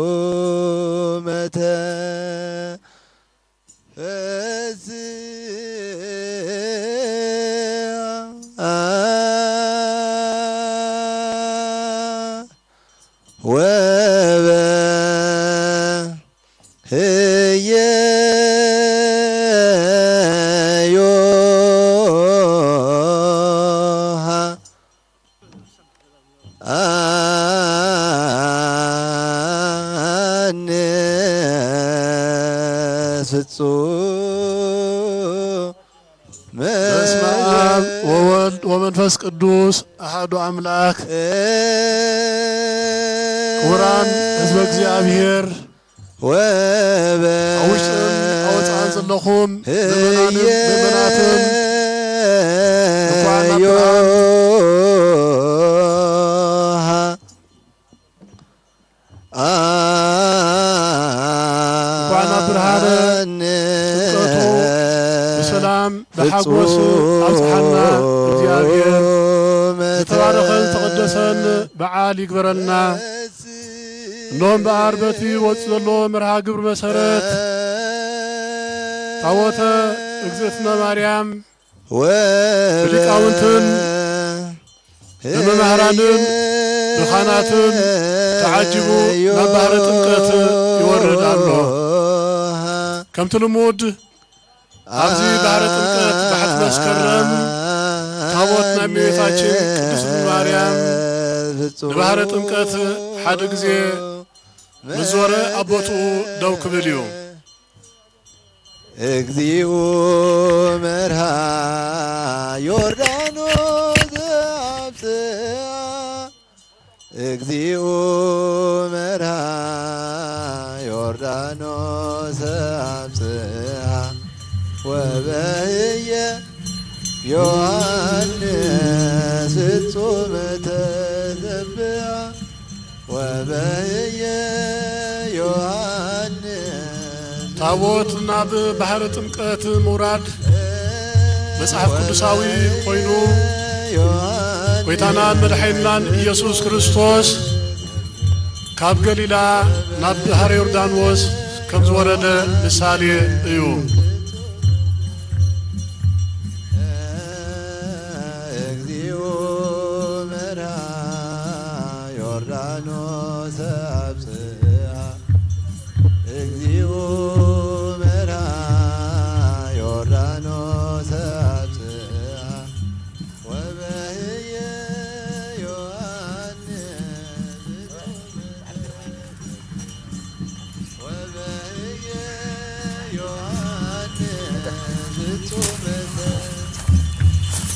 ፍጹመተ በስመ አብ ወወልድ ወወልድ ወመንፈስ ቅዱስ አሐዱ አምላክ ቁርአን ህዝበ እግዚአብሔር ወውሽጥን አወጣን ዘለኹም በመናትን بحقوس أصحنا እግዚአብሔር ተባረከን ተቀደሰን በዓል ይግበረና ኖም በአርበቲ ወጽሎ መርሃ ግብር መሰረት ታወተ እግዝእትነ ማርያም ወሊቃውንትን በመምህራንን በኻናትን ተዓጅቡ ነባር ጥምቀት ይወርዳሉ ከምትልሙድ አብዚ ባህረ ጥምቀት በሐት መስከረም ታቦትና እመቤታችን ቅድስት ማርያም ባህረ ጥምቀት ሓደ ጊዜ ምዞረ አቦቱ ደው ክብልዩ እግዚኦ መርሃ ዮርዳኖስ አብጽአ እግዚኦ መርሃ ዮርዳኖስ አብጽአ ወበየ ዮሐንስ ፍጹም ተዘብአ ወበየ ዮሐንስ ታቦትና በባህረ ጥምቀት ሙራድ መጽሐፍ ቅዱሳዊ ኮይኑ ጎይታናን መድኃኒትናን ኢየሱስ ክርስቶስ ካብ ገሊላ ናብ ባሕረ ዮርዳኖስ ከም ዝወረደ ምሳሌ እዩ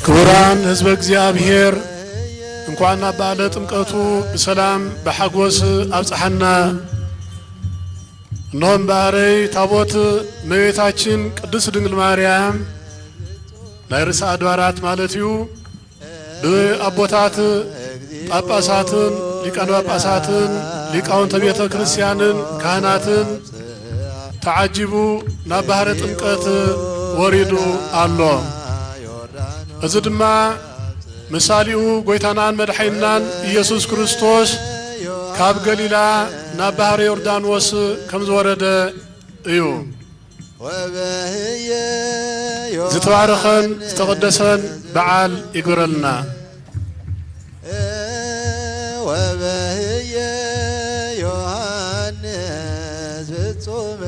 ክቡራን ህዝበ እግዚአብሔር እንኳን በዓለ ጥምቀቱ በሰላም በሐጎስ አብጽሐና ኖም ባረይ ታቦት እመቤታችን ቅድስት ድንግል ማርያም ናይ ርእሰ አድባራት ማለትዩ በአቦታት ጳጳሳትን ሊቃነ ጳጳሳትን ሊቃውንተ ቤተ ክርስቲያንን ካህናትን ተዓጅቡ ናብ ባህረ ጥምቀት ወሪዱ አሎ እዚ ድማ ምሳሊኡ ጎይታናን መድኃኒትናን ኢየሱስ ክርስቶስ ካብ ገሊላ ናብ ባህረ ዮርዳኖስ ከም ዝወረደ እዩ ዝተባረኸን ዝተቀደሰን በዓል ይግበረልና ወበየ ዮሐንስ ፍጹም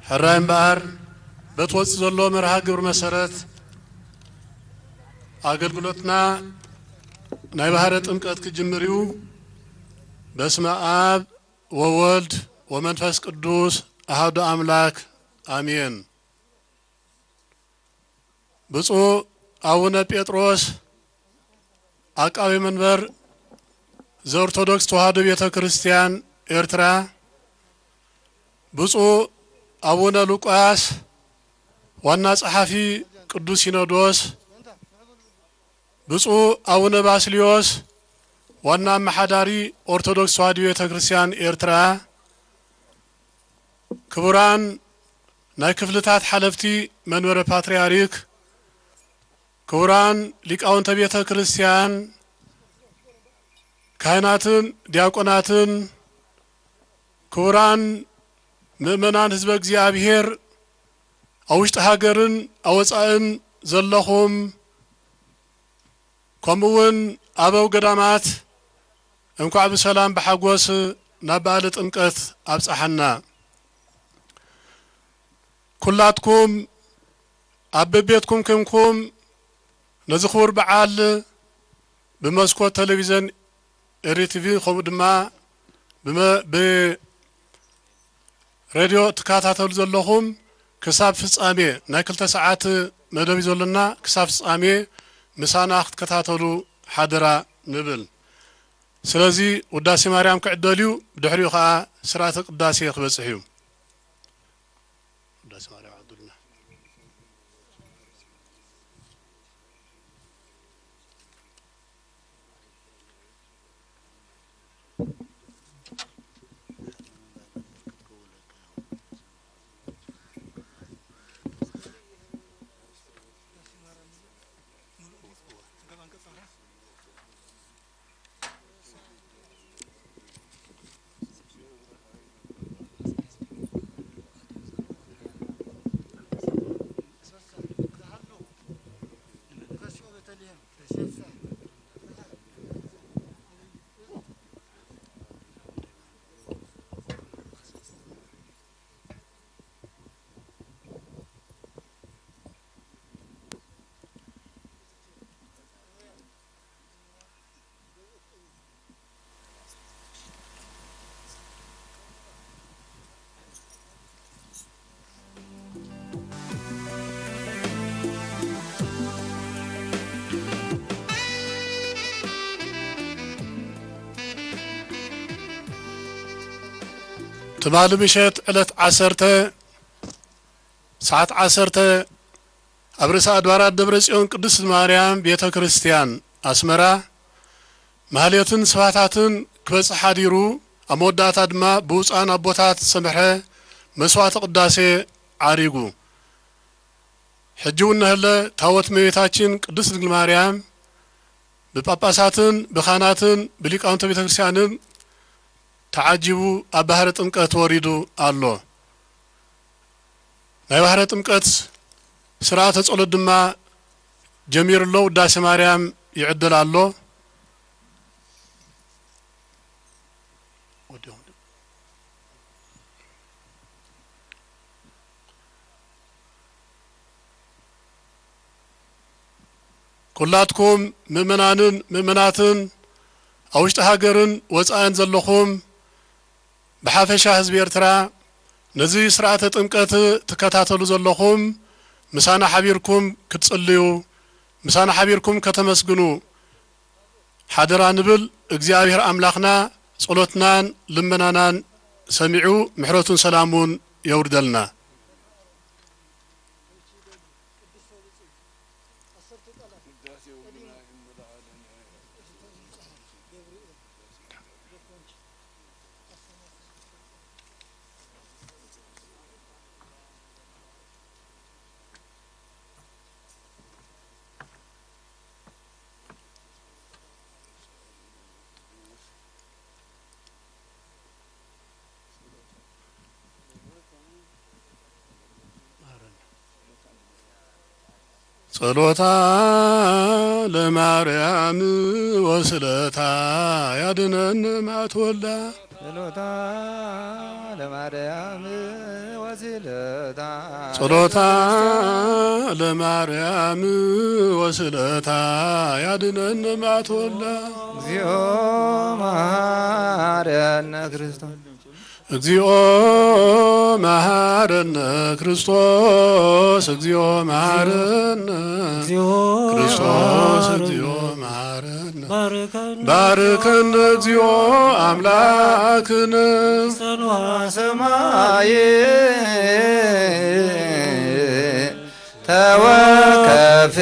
ሕራይም በዓር በትወጽእ ዘሎ መርሃ ግብር መሰረት አገልግሎትና ናይ ባህረ ጥምቀት ክጅምር እዩ በስመ አብ ወወልድ ወመንፈስ ቅዱስ አሐዱ አምላክ አሜን ብፁዕ አቡነ ጴጥሮስ አቃቤ መንበር ዘኦርቶዶክስ ተዋሕዶ ቤተ ክርስቲያን ኤርትራ ብፁዕ አቡነ ሉቃስ ዋና ጸሐፊ ቅዱስ ሲኖዶስ ብፁዕ አቡነ ባስልዮስ ዋና መሐዳሪ ኦርቶዶክስ ተዋሕዶ ቤተ ክርስቲያን ኤርትራ ክቡራን ናይ ክፍልታት ሓለፍቲ መንበረ ፓትርያርክ ክቡራን ሊቃውንተ ቤተ ክርስቲያን ካህናትን ዲያቆናትን ክቡራን ምእመናን ህዝበ እግዚአብሔር አውሽጥ ሀገርን አወጻእን ዘለኹም ከምውን አበው ገዳማት እንኳዕ በሰላም በሐጎስ ናብ በዓለ ጥምቀት አብጽሐና ኩላትኩም አበቤትኩም ከምኩም ነዚ ክቡር በዓል በመስኮት ቴሌቪዥን ኤሪቲቪ ከምኡ ድማ راديو تكاتاتل زلهم كساب فصامي ناكلت ساعات مدب زلنا كساب فصامي مسانا تكاتاتلو حضرا نبل سلازي وداسي مريم كعدليو بدحريو خا سرات قداسي يخبصحيو وداسي مريم عبدالله تبالو بشت علت عسرته ساعت عسرته أبرس أدوارات دبرسيون قدس مريم بيت كريستيان أسمرا مهليتن صفاتاتن كبس حاديرو أمودات أدما بوس أنا بوتات سمحة مسوات قداسي عاريقو حجون هلا تاوت ميتاتشين قدس مريم بباباساتن بخاناتن بليك أنت بيت كريستيانن تعجبوا أبهرت أمكات وريدو الله لا بهرت أمكات سرعة تقول الدماء جمير الله وداس مريم يعدل الله كلاتكم مؤمنان مؤمناتن أوشت هاجرن وزعان زلخم بحافشة حزب إرترا نزي سرعة تمكت تكتاتلو زلخم مسانا حبيركم كتصليو مسانا حبيركم كتمسجنو حضرا نبل اجزابير أملاخنا صلوتنان لمنانان سمعوا محروتون سلامون يوردلنا صلوتا لمريم وسلتا يدنن ما تولى صلوتا لمريم وسلتا صلوتا لمريم وسلتا يدنن ما تولى زيو مهارنا كريستوس እግዚኦ መሐረነ ክርስቶስ እግዚኦ መሐረነ ክርስቶስ እግዚኦ መሐረነ ባርከነ እግዚኦ አምላክነ ጸሎተ ሰማይ ተወከፍ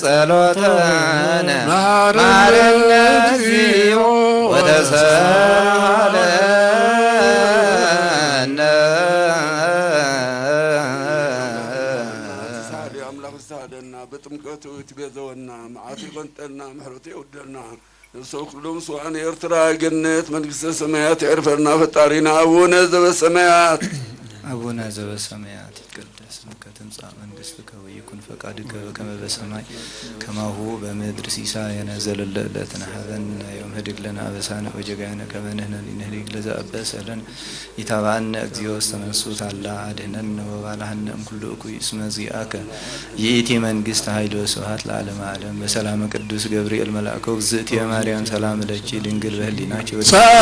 ጸሎተነ መሐረነ እግዚኦ ወተሰሃለ بتمكتو تبيذونا معافي بنتنا محروتي ودنا نسوق لهم سواء يرترى جنة منقص السمايات عرفنا فتارينا أبونا ذو السمايات أبونا ذو السمايات تقدس اسمك تمسح منقصتك ويكون فقادك كما بسماي كما هو بمدر سيسايا نزل الليلة حذن يوم هدق لنا بسانا وجقعنا كما نهنا لنهلق لذا أبسا يتابعنا أكزيوس تنسوت على عدهنا وبالهنا كل أكوي اسم زيئاك يأتي منقصت هايلو سوهات العالم عالم بسلام قدوس جبريل الملائك وزئت يا مريم سلام لك لنقل بهليناك سالي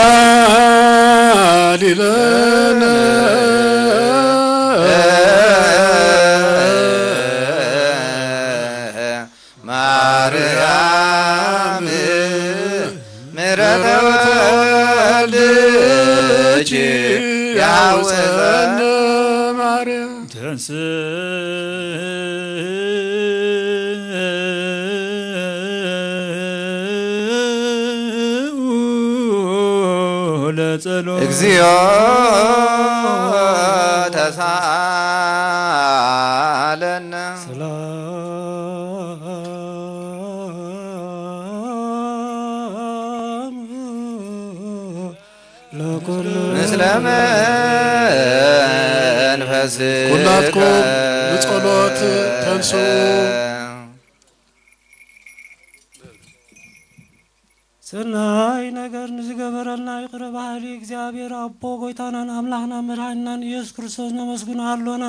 لنا ማረነ ማርያም ተንስ ለጸሎት እግዚኦ ተሳለነ ምስለ መንፈስከ ኩላትኩም በጸሎት ተንሱ ሰናይ ነገር ንዝገበረልና ይቅረ ባህሊ እግዚአብሔር አቦ ጎይታናን አምላክና መድኃኒናን ኢየሱስ ክርስቶስ ነመስግን አሎና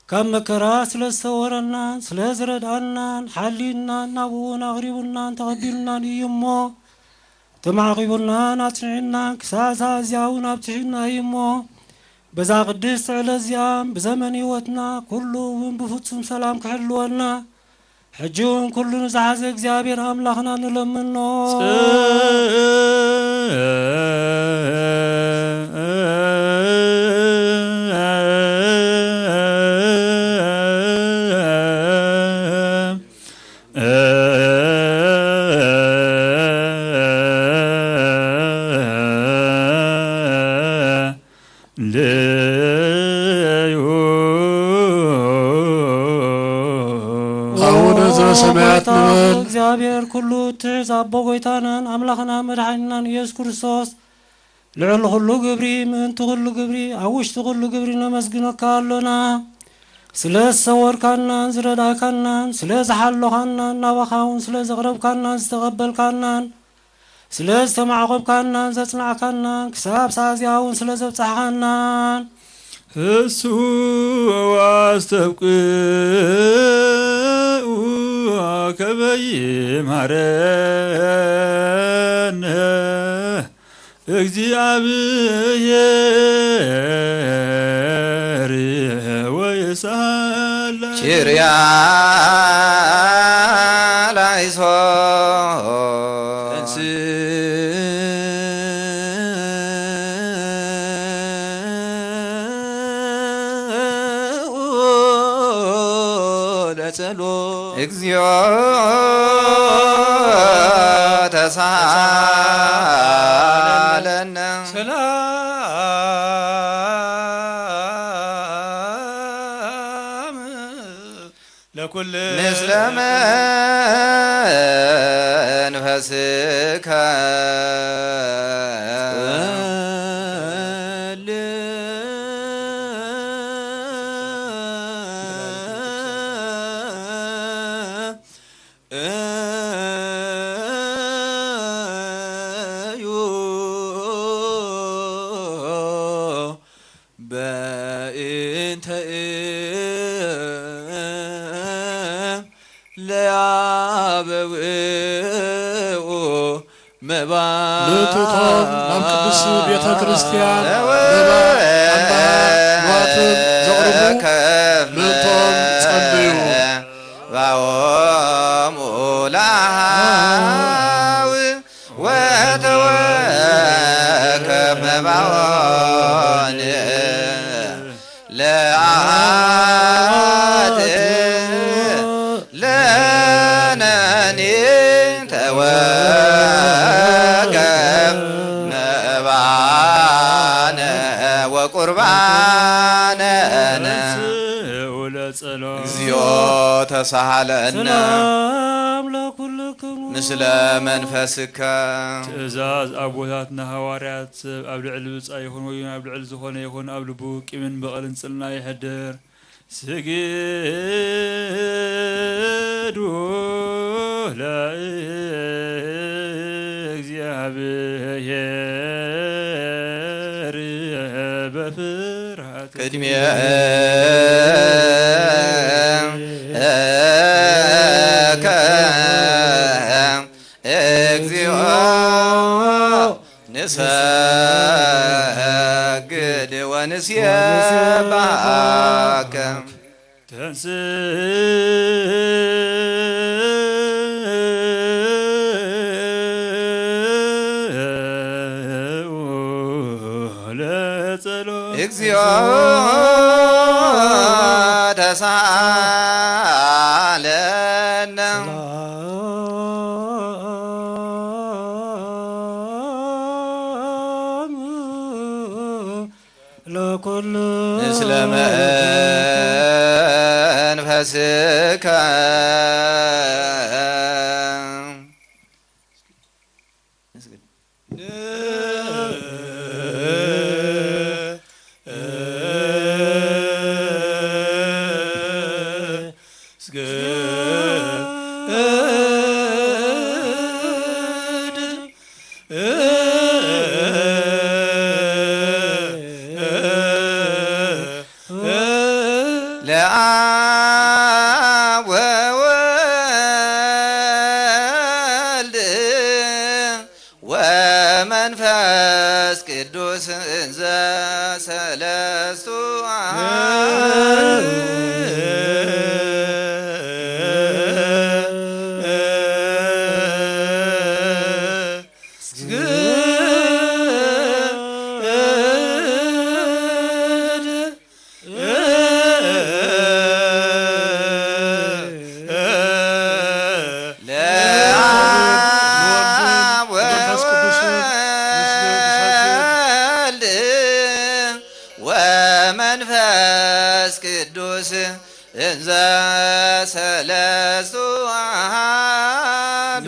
ካብ መከራ ስለዝሰወረልናን ስለዝረዳእናን ሓሊናን ናብኡን ኣቕሪቡልናን ተቐቢሉናን እዩ እሞ ተማዕቂቡልናን ኣጽኒዕናን ክሳብ እዚያውን ኣብፅሒና እዩ እሞ በዛ ቅድስት ዕለት እዚኣም ብዘመን ህይወትና ኩሉ እውን ብፍጹም ሰላም ክሕልወልና ሕጂውን ኩሉ ንዝሓዘ እግዚአብሔር ኣምላኽና ንለምኖ ሰማያት ንበል እግዚአብሔር ኩሉ ትሕዝ ኣቦ ጎይታናን ኣምላኽና መድኃኒናን ኢየሱስ ክርስቶስ ልዕሊ ኩሉ ግብሪ ምእንቲ ኩሉ ግብሪ ኣብ ውሽጢ ኩሉ ግብሪ ነመስግነካ ኣሎና ስለ ዝሰወርካናን ዝረዳእካናን ስለ ዝሓለኻናን ናባኻ እውን ስለ ዘቕረብካናን ዝተቐበልካናን ስለ ዝተማዕቆብካናን ዘጽናዕካናን ክሳብ ሳእዚኣ እውን ስለ ዘብፅሕኻናን እሱ ዋስተብቅኡ ከበይ ማረነ እግዚአብሔር ወይሳላ ቺርያ ላይሶ እግዚኦ ተሳለነ ሰላም ለኩል ምስለ መንፈስከ ለትቶም ናብ ቅዱስ ቤተ ክርስቲያን ንዋትን ዘቕርቡ ምእንቶም ጸልዩ ባዎሙ ለአኀው ወተወከፍ መባዖን ለአሐት ለነኒ ተወከፍ መባነ ወቁርባነነ እግዚኦ ተሳሃለነ ምስለ መንፈስከ ትእዛዝ አቦታትና ሐዋርያት ኣብ ልዕሊ ብጻይ ይኹን ወይ ኣብ ልዕሊ ዝኾነ ይኹን ኣብ ልቡ ቂምን በቐልን ጽልና ይሕድር ስግዱ ለእግዚአብሔር በፍርሃት ቅድሚያ እግዚኦ ንሰግድ ወንስየባከ ተንስ እግዚኦ ተሳሃለነ ለኩሉ ምስለ መንፈስከ ለአብ ወወልድ ወመንፈስ ቅዱስ እንዘ ሰለስቱ ወመንፈስ ቅዱስ እንዘ ሰለስቱ አሐዱ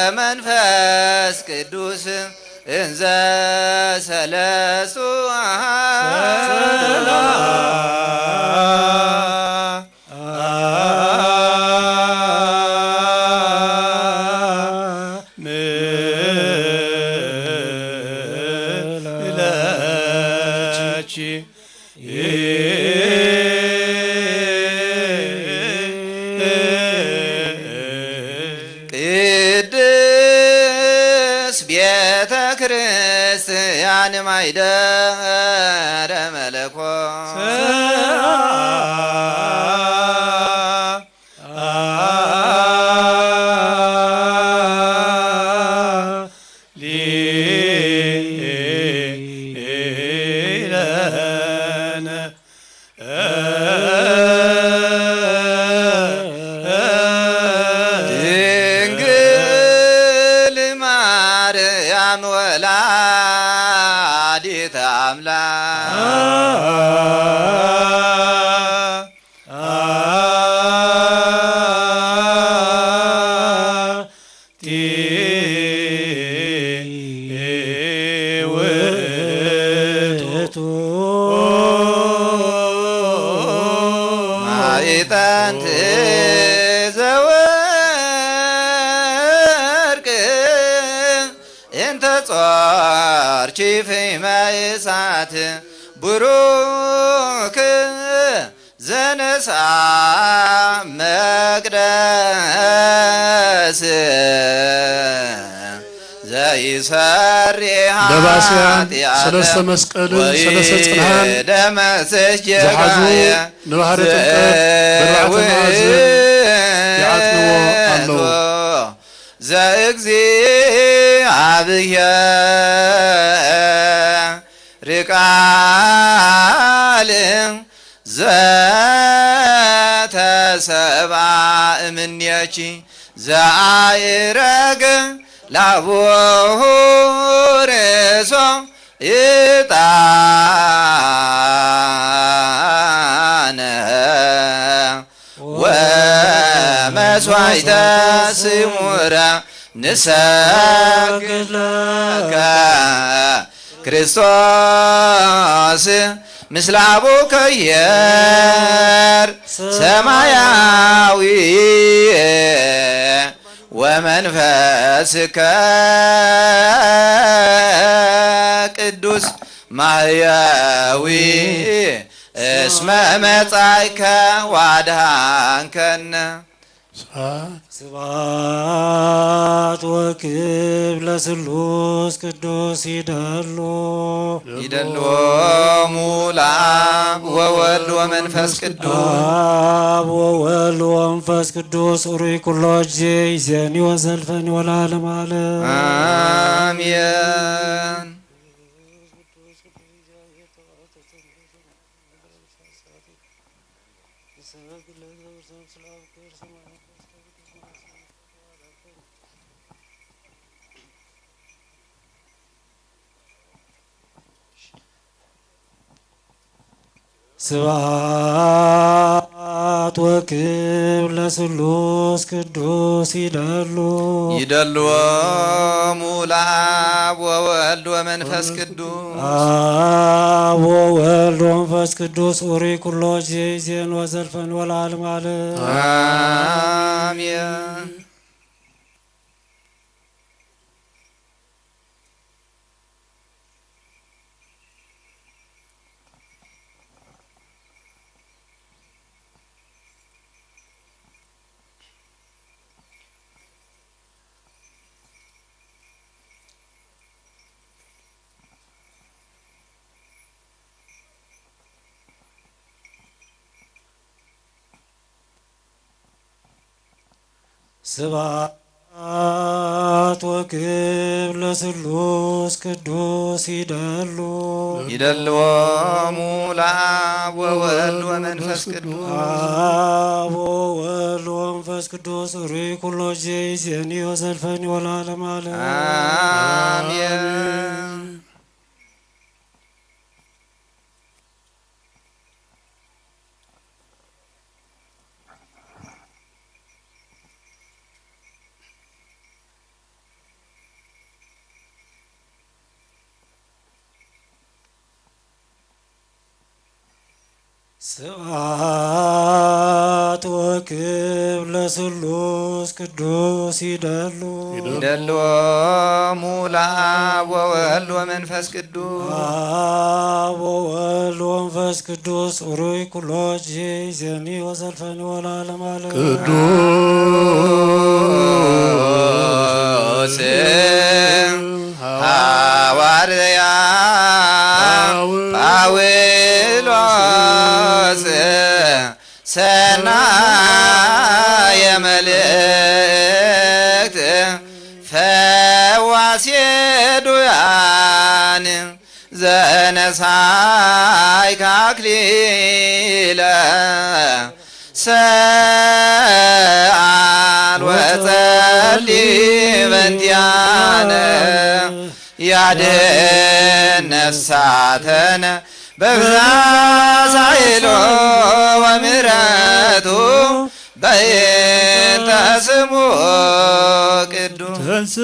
ወመንፈስ ቅዱስ እንዘ ሰለስቱ ቅድስ ቤተ ክርስቲያን ማይደረ መለኮት ድንግል ማርያም ወላዲተ አምላክ ውእቱ ማዕጠንት ዘወርቅ እንተ ጾርኪ ፍሕመ እሳት ቡሩክ ዘነስአ መቅደስ ዘይሰሪሃ ደባስያን ሰለስተ መስቀልን ሰለስተ ጽንሃን ዝሓዙ ንባህረ ጥምቀት በርባዕተ መዓዝን ይዓጥንዎ ኣለዉ ዘእግዚአብሔር ቃል ዘተሰብአ እምኔኪ ዘአይረገ ላቦሁ ርእሶ ዕጣነ ወመሥዋዕተ ስሙረ ንሰግድ ለከ ክርስቶስ ምስለ አቡከ ኢየር ሰማያዊ ወመንፈስከ ቅዱስ ማህያዊ እስመ መጻእከ ዋድሃንከነ ስብሐት ወክብር ለስሉስ ቅዱስ ይደሎ ለአብ ወወልድ ወመንፈስ ቅዱስ አብ ወወልድ ወመንፈስ ቅዱስ ኡሩይ ኩሎ እጄ ይእዜኒ ወዘልፈኒ ወለዓለመ ዓለም አሜን። ስብሐት ወክብር ለስሉስ ቅዱስ ይደሉ ለአብ ወወልድ ወመንፈስ ቅዱስ አብ ወወልድ ወመንፈስ ቅዱስ ኡሩይ ኩሎ እጄ ይእዜኒ ወዘልፈኒ ወለዓለመ ዓለም አሜን። ስብሐት ወክብር ለስሉስ ቅዱስ ይደሉ ለአብ ወወልድ ወመንፈስ ቅዱስ አብ ወወልድ ወመንፈስ ቅዱስ ኡሩይ ኩሎ እጄ ይእዜኒ ወዘልፈኒ ወለዓለመ ዓለም አሜን። ስብሐት ወክብር ለስሉስ ቅዱስ ይደሉ ለአብ ወወልድ ወመንፈስ ቅዱስ አብ ወወልድ ወመንፈስ ቅዱስ ኡሩይ ኩሎ እጄ ይእዜኒ ወዘልፈኒ ወለዓለመ ዓለም ቅዱስ ሐዋርያ ጳውሎስ ሰናየ መልእክት ፈዋሴ ዱያን ዘነሳይከ አክሊለ ሰአል ወጸልይ በእንቲአነ ያድኅን ነፍሳተነ በብዛት ኃይሎ ወምሕረቱ በእንተ ስሙ ቅዱስ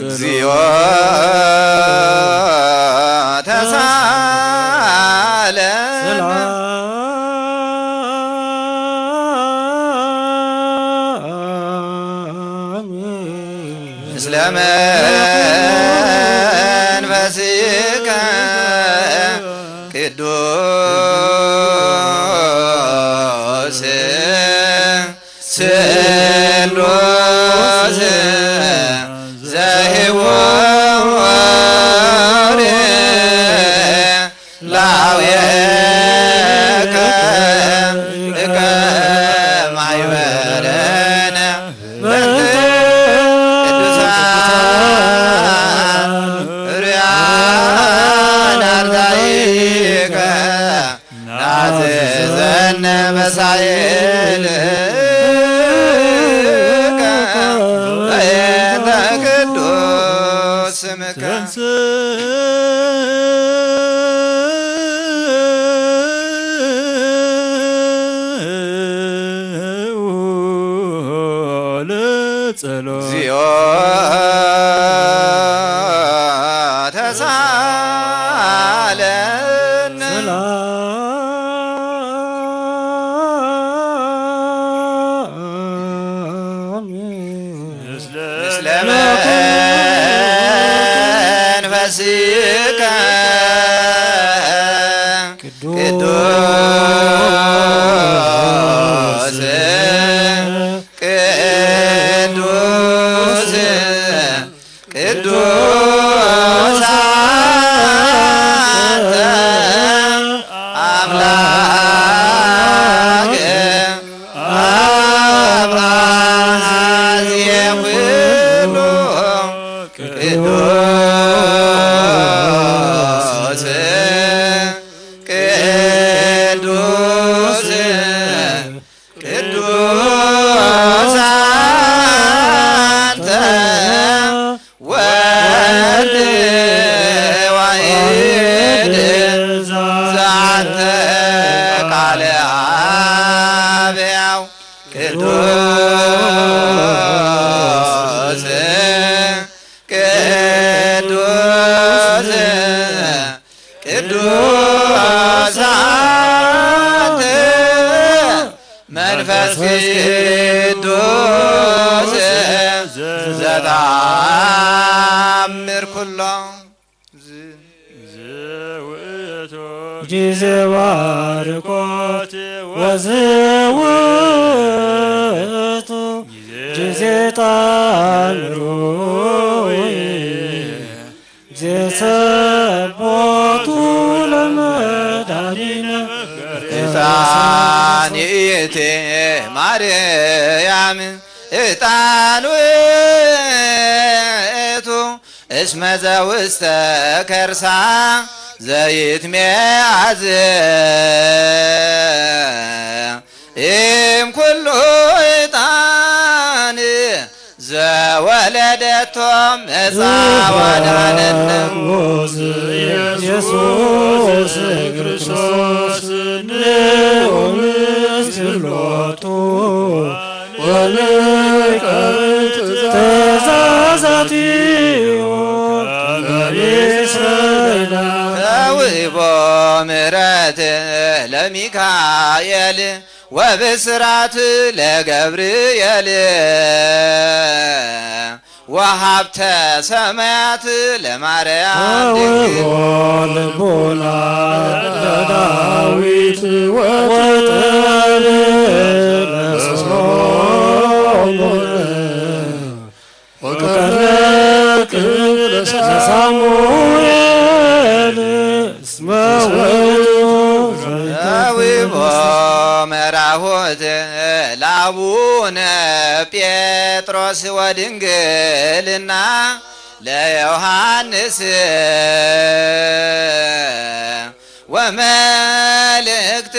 እግዚኦ ምስለ መንፈስከ ቅዱስ ስሉስ ዘህቡር ላውየከ እከ ማይበረነ መሳኤል በእንተ ቅዱስ ስምከ እግዚኦ ተሳለን ለመንፈስከ ቅዱስ ቅዱስ ቅዱስ አንተ አምላክ አብርሃም የኩሉ ቅዱስ ቅዱስ ቅዱስ አንተ ወልድ ዋሕድ ዘአንተ ቃለ አብ ሕያው ቅዱስ ቅዱስ ቅዱስ አንተ መንፈስ ቅዱስ ዘተአምር ኩሎ ጊዜ ባርኮት ወዝውእቱ ጊዜ ጣምሮ ጊዜ ሰቦቱ ለመድኃኒነ ዕጣንኢቴ ማርያም ዕጣን ውእቱ እስመ ዘውስተ ከርሳ ዘይትሜአዝ እምኩሉ ዕጣን ዘወለደቶ መጻዋዕነ ኢየሱስ ክርስቶስ ንውምስሎቱ ወልቀት ተዛዛቲዮ ከበእስራኤል ተውቦ ምሕረት ለሚካኤል ወብስራት ለገብርኤል ወሀብተ ሰማያት ለማርያም ድንግል ልቦና ለዳዊት ወጠል ለሰሎሞን ወቀረቅ ለሳሙኤል እስመ ተውቦ መራሆት ለአቡነ ጴጥሮስ ወድንግልና ለዮሐንስ ወመልእክት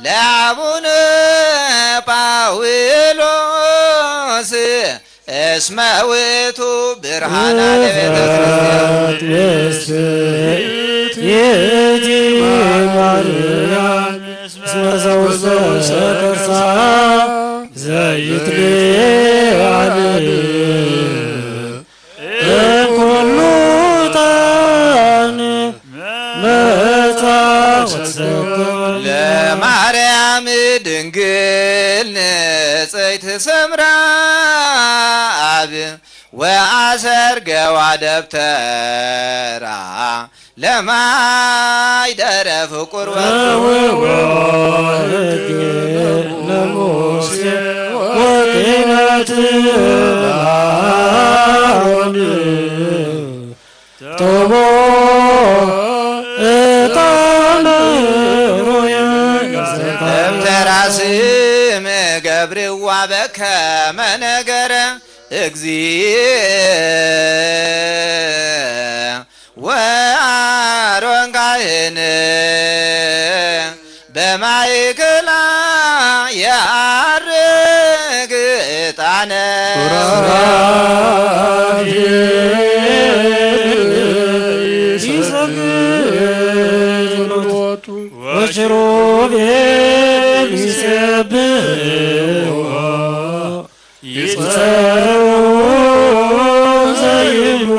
ለአቡነ ጳውሎስ እስመ ውእቱ ብርሃነ ለቤተ ክርስቲያን ማርያም እስመ ዘውስተ ከርሳ ዘይትሜአዝ እምኩሉ ዕጣን መጻ ወሰከ ለማርያም ድንግል ንጽሕት ሰምራ አብ ወአሰርገዋ ደብተራ ለማይደረ ፍቁር ወወህግ ለሙሴ ወጤናት አሮን ቶቦ ዕጣነ ሮየ ደብተራ ስም ገብርዋ በከመ ነገረ እግዚእ ወአሮን ካህን በማእከላ ያርግ ዕጣነ ወኪሩቤል ይሴብሕዎ ይጸርዩ ዘይብሉ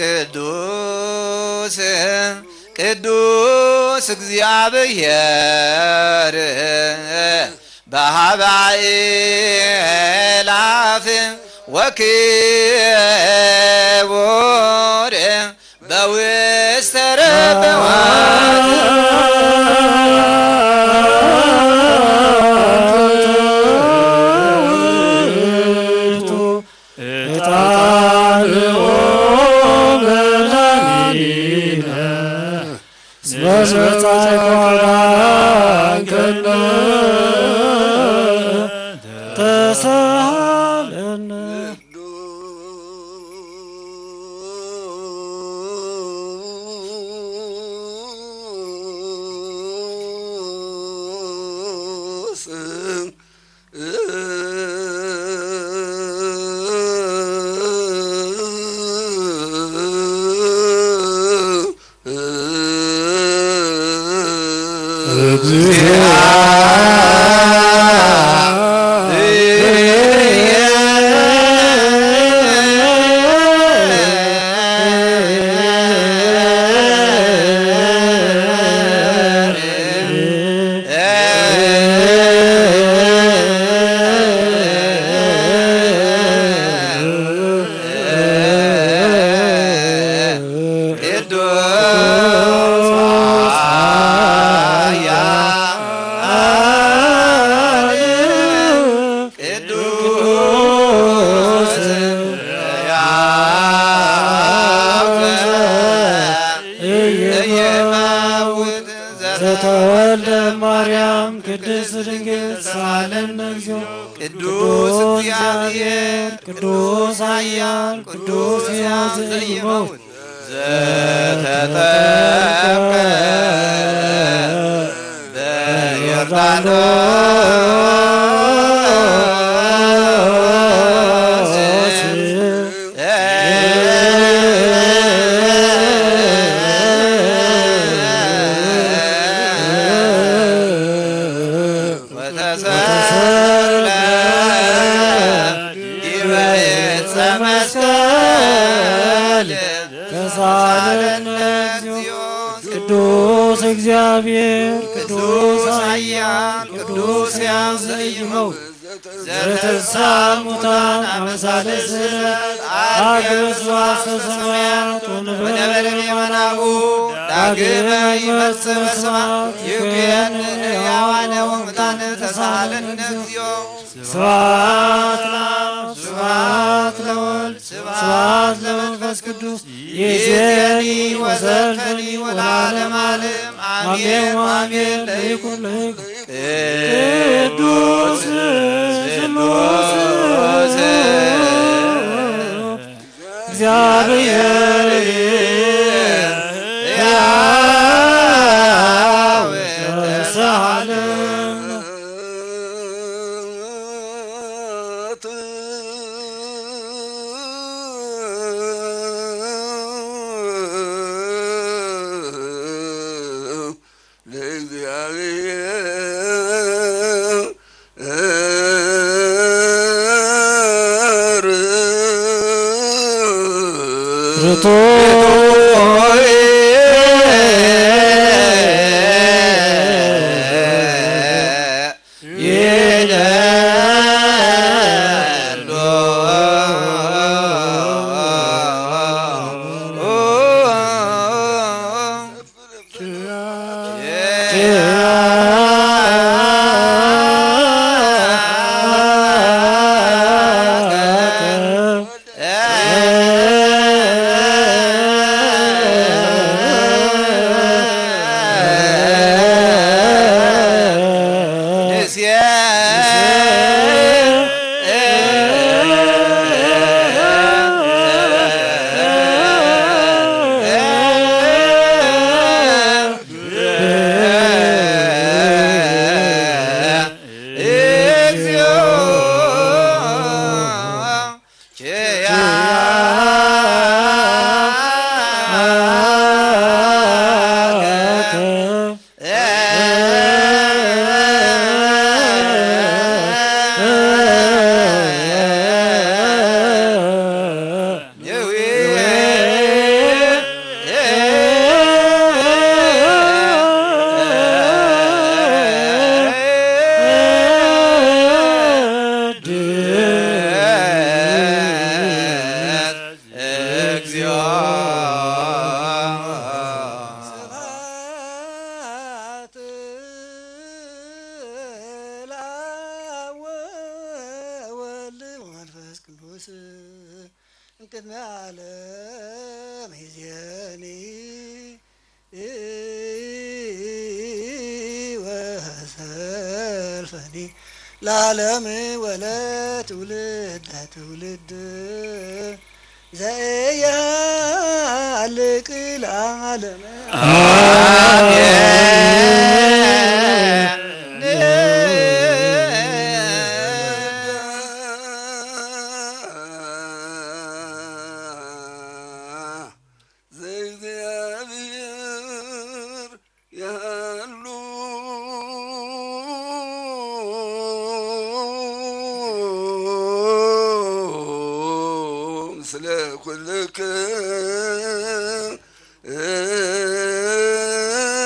ቅዱስ ቅዱስ እግዚአብሔር በሃባይ ላፍ ወክቡር በውስተ ረበዋት ዘተወልደ ማርያም ቅድስት ድንግል ሳለነ እግዚኦ ቅዱስ እግዚአብሔር ቅዱስ ኃያል ቅዱስ ሕያው ዘኢይመውት ዘተጠምቀ በዮርዳኖስ ወተሰቅለ ዲበ ዕፀ መስቀል ተሳለነ እግዚኦ ቅዱስ እግዚአብሔር ቅዱስ ኃያል ቅዱስ ሕያው ዘኢይመውት ዘተንሥአ እሙታን አመሳለ ስዕለት አግብስ ዋሰ ሰማያት ወነበረ የመናሁ ዳግመ ይመጽእ በሰማያት ይኩየን ሕያዋነ ወሙታነ ተሳለነ እግዚኦ ስብሐት ለአብ ስብሐት ለወልድ ስብሐት ለመንፈስ ቅዱስ ይእዜኒ ወዘልፈኒ ወለዓለመ ዓለም አሜን ወአሜን ለይኩን ለይኩን ቅዱስ ስሉስ እግዚአብሔር ሕያው ተሳሃለን ቅድመ ዓለም ሂዜኒ ወሰልፈኒ ለዓለም ወለትውልድ ለትውልድ ዘያልቅ ለዓለም ዘእግዚአብሔር ያሉ ምስለ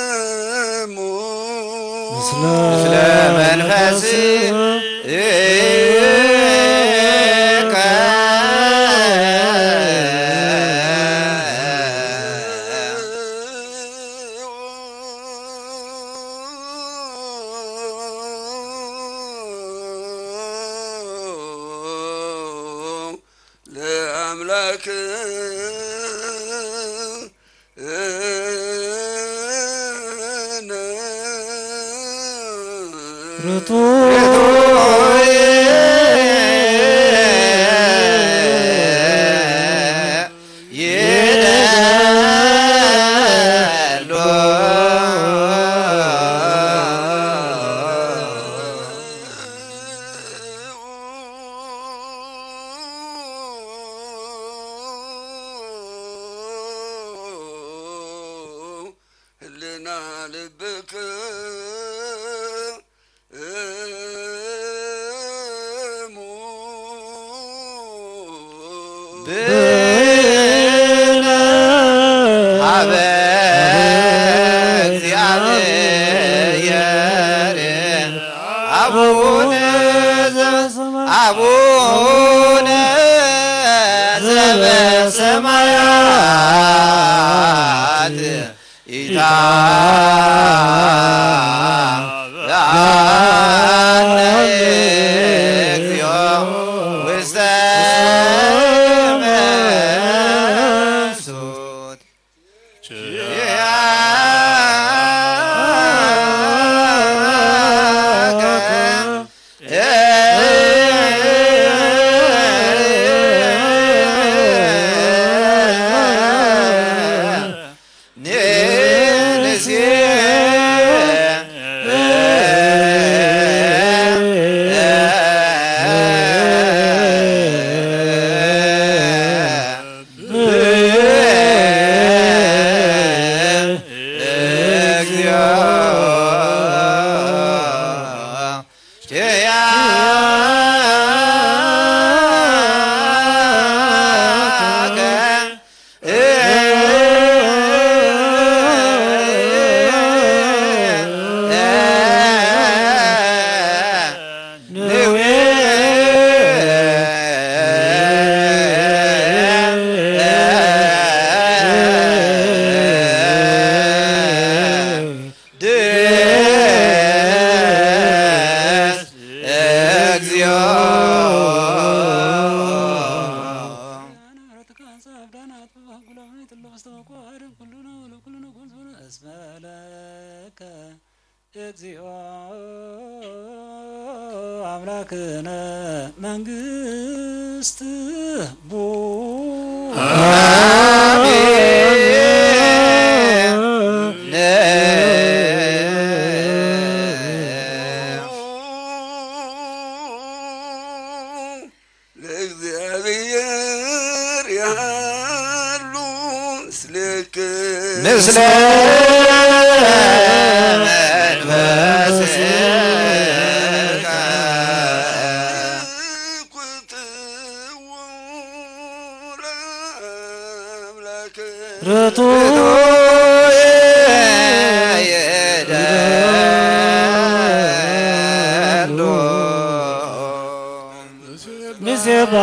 ኩልክሙ ምስለ መንፈስከ ለአምላክ ህልና ልብክ ብነ ሀበ እግዚአብሔር አቡነ አቡነ ዘበሰማያት ኢታብአነ እግዚኦ ውስተ መንሱት እግዚኦ አምላክነ መንግስት ቡ ለእግዚአብሔር ያሉ ምስልክ ምስለ መንፈስከ ኩትው ለአምላክ ርቱ የደሉ ምስባ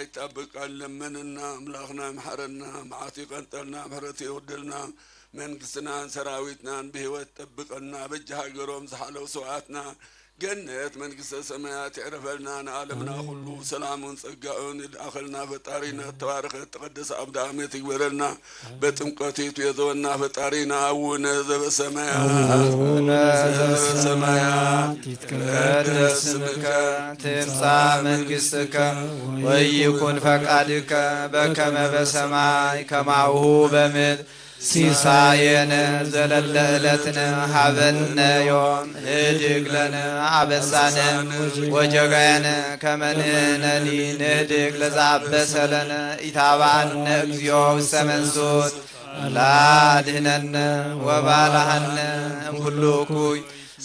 يطبقن لمننا أملاخنا محرنا معاطي قنطلنا محرتي ودلنا መንግስትና ሰራዊትናን በህይወት ጠብቀና በእጅህ ሀገሮም ዘሐለው ሰዋዕትና ገነት መንግስተ ሰማያት ያረፈልና ዓለምና ሁሉ ሰላሙን ጸጋውን አኸልና ፈጣሪና ተባረከ ተቀደሰ አብዳ አመት ይግበረና በጥምቀቲቱ የዘወና ፈጣሪና አቡነ ዘበሰማያት ይትቀደስ ስምከ ትምጻእ መንግሥትከ ወይኩን ፈቃድከ በከመ በሰማይ ከማሁ በምድር ሲሳየነ ዘለለ ዕለትነ ሀበነ ዮም ንህድግ ለነ አበሳነ ወጀጋየነ ከመ ንሕነኒ ንህድግ ለዘአበሰ ለነ ኢታብአነ እግዚኦ ውስተ መንሱት ላድኅነነ ወባልሐነ እምኩሉ እኩይ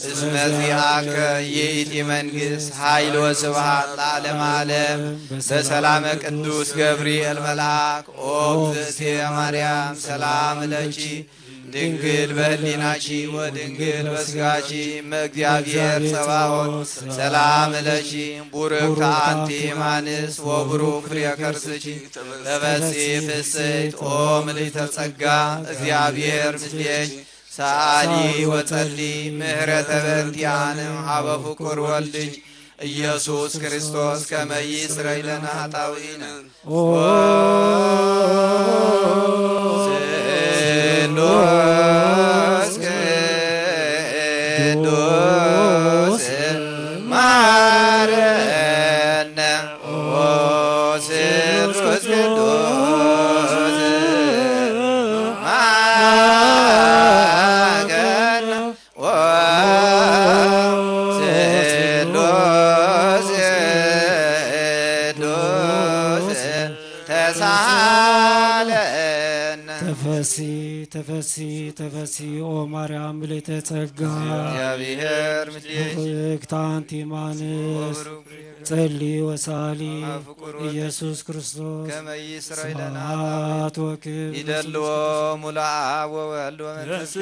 እስመ ዚአከ ይእቲ መንግሥት ኃይል ወስብሐት ለዓለመ ዓለም በሰላመ ቅዱስ ገብርኤል መልአክ ኦ እግዝእትየ ማርያም ሰላም ለኪ ድንግል በህሊናኪ ወድንግል በሥጋኪ እምእግዚአብሔር ጸባኦት ሰላም ለኪ ቡርክት አንቲ እማንስት ወቡሩክ ፍሬ ከርሥኪ ተፈሥሒ ፍሥሕት ኦ ምልዕተ ጸጋ እግዚአብሔር ምስሌኪ ሰአሊ ወጸሊ ምህረተ በእንቲአነ ሀበ ፍቁር ወልድኪ ኢየሱስ ክርስቶስ ከመ ይስረይ ለነ ኃጣውኢነ ስሉስ ቅዱስ ማረነ ስሉስ ቅዱስ ተፈሲ ኦ ማርያም ምልዕተ ጸጋ እግዚአብሔር ምስሌኪ ብርክት አንቲ እማንስት ጸሊ ወሳሊ ኢየሱስ ክርስቶስ ከመ ይስረይ ለነ ስብሐት ወክብር ይደልዎ ሙሉአ አብ ወወልድ ወመንፈስ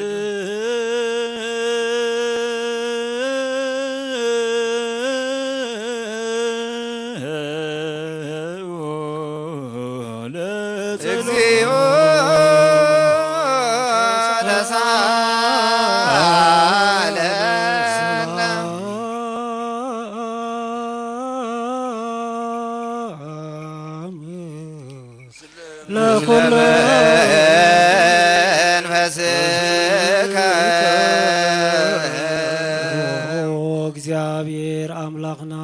እግዚኦ እግዚአብሔር አምላክና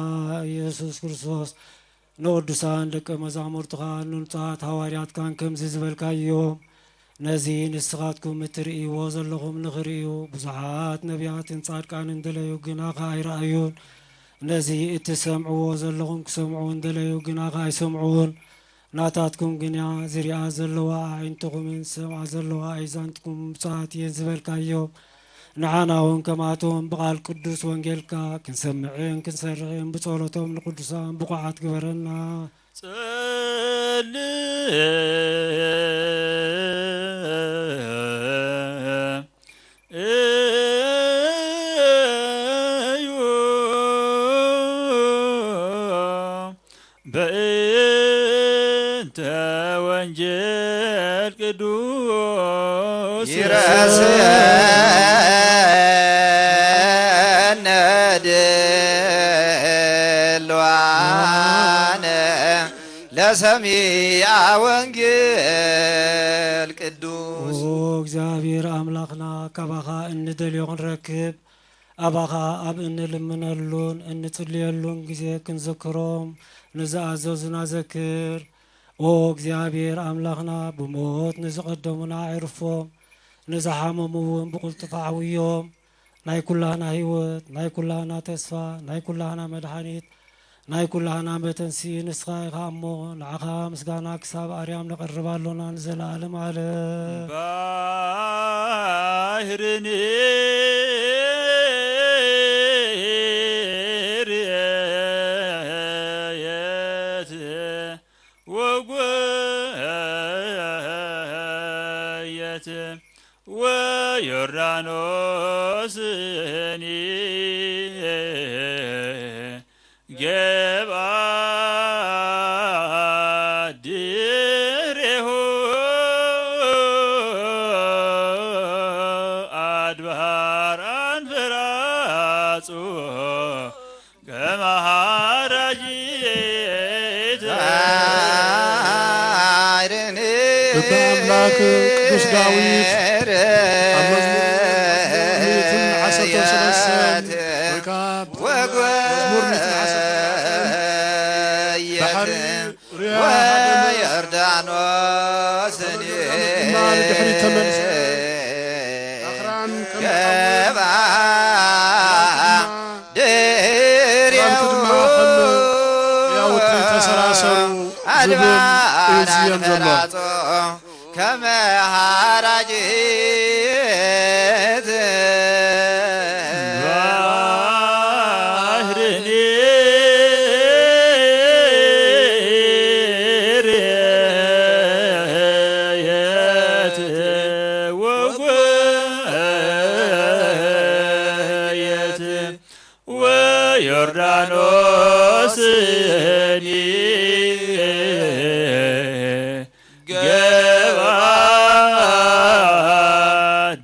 ኢየሱስ ክርስቶስ ንቅዱሳን ደቀ መዛሙርትኻ ንንጹሓት ሐዋርያትካን ከምዚ ዝበልካዮም ነዚ ንስኻትኩም እትርእይዎ ዘለኹም ንኽርእዩ ብዙሓት ነቢያትን ጻድቃንን እንደለዩ ግናኸ ኣይረኣዩን ነዚ እትሰምዕዎ ዘለኹም ክሰምዑ እንደለዩ ግናኸ ኣይሰምዑን ናታትኩም ግና ዝሪኣ ዘለዋ ዓይንትኹምን ሰምዓ ዘለዋ ኣእዛንትኩም ብፅዓት እየን ዝበልካዮም ንዓና እውን ከማቶም ብቓል ቅዱስ ወንጌልካ ክንሰምዕን ክንሰርሕን ብጸሎቶም ንቅዱሳን ብቑዓት ግበረና በእንተ ወንጌል ቅዱስ ይረስየነ ድልዋነ ለሰሚዐ ወንጌል ቅዱስ እግዚአብሔር አምላክና ካባኻ እንደልዮ ክንረክብ አባኻ ኣብ እንልምነሉን እንጽልየሉን ጊዜ ክንዝክሮም ንዝኣዘዙና ዘክር ኦ እግዚአብሔር አምላክና ብሞት ንዝቐደሙና ዕርፎም ንዝሓመሙ እውን ብቁልጡፍ ዓውዮም ናይ ኩላህና ህይወት ናይ ኩላህና ተስፋ ናይ ኩላህና መድሓኒት ናይ ኩላህና መተንሲ ንስኻ ኢኻ እሞ ንዓኻ ምስጋና ክሳብ ኣርያም ነቐርባሎና ንዘለኣለም ዓለም ባህርኒ ወዮርዳኖስኒ ገባ ድሬሁ አድባር አንፈራጹ ከመሃራጂት በአምላክ ቅዱስ ዳዊት መዝሙር 113 መዝሙር 113 ወዮርዳኖስኒ ድሕሪ ተመልሰ ኣኽራን ገባ ድሬሁ ያውቲ ተሰራሰሩ ዝብል እዝየም ዘሎ ከመ ሃራጂት ባህርኒ ርየት ወጎየት ወዮርዳኖስኒ ገባ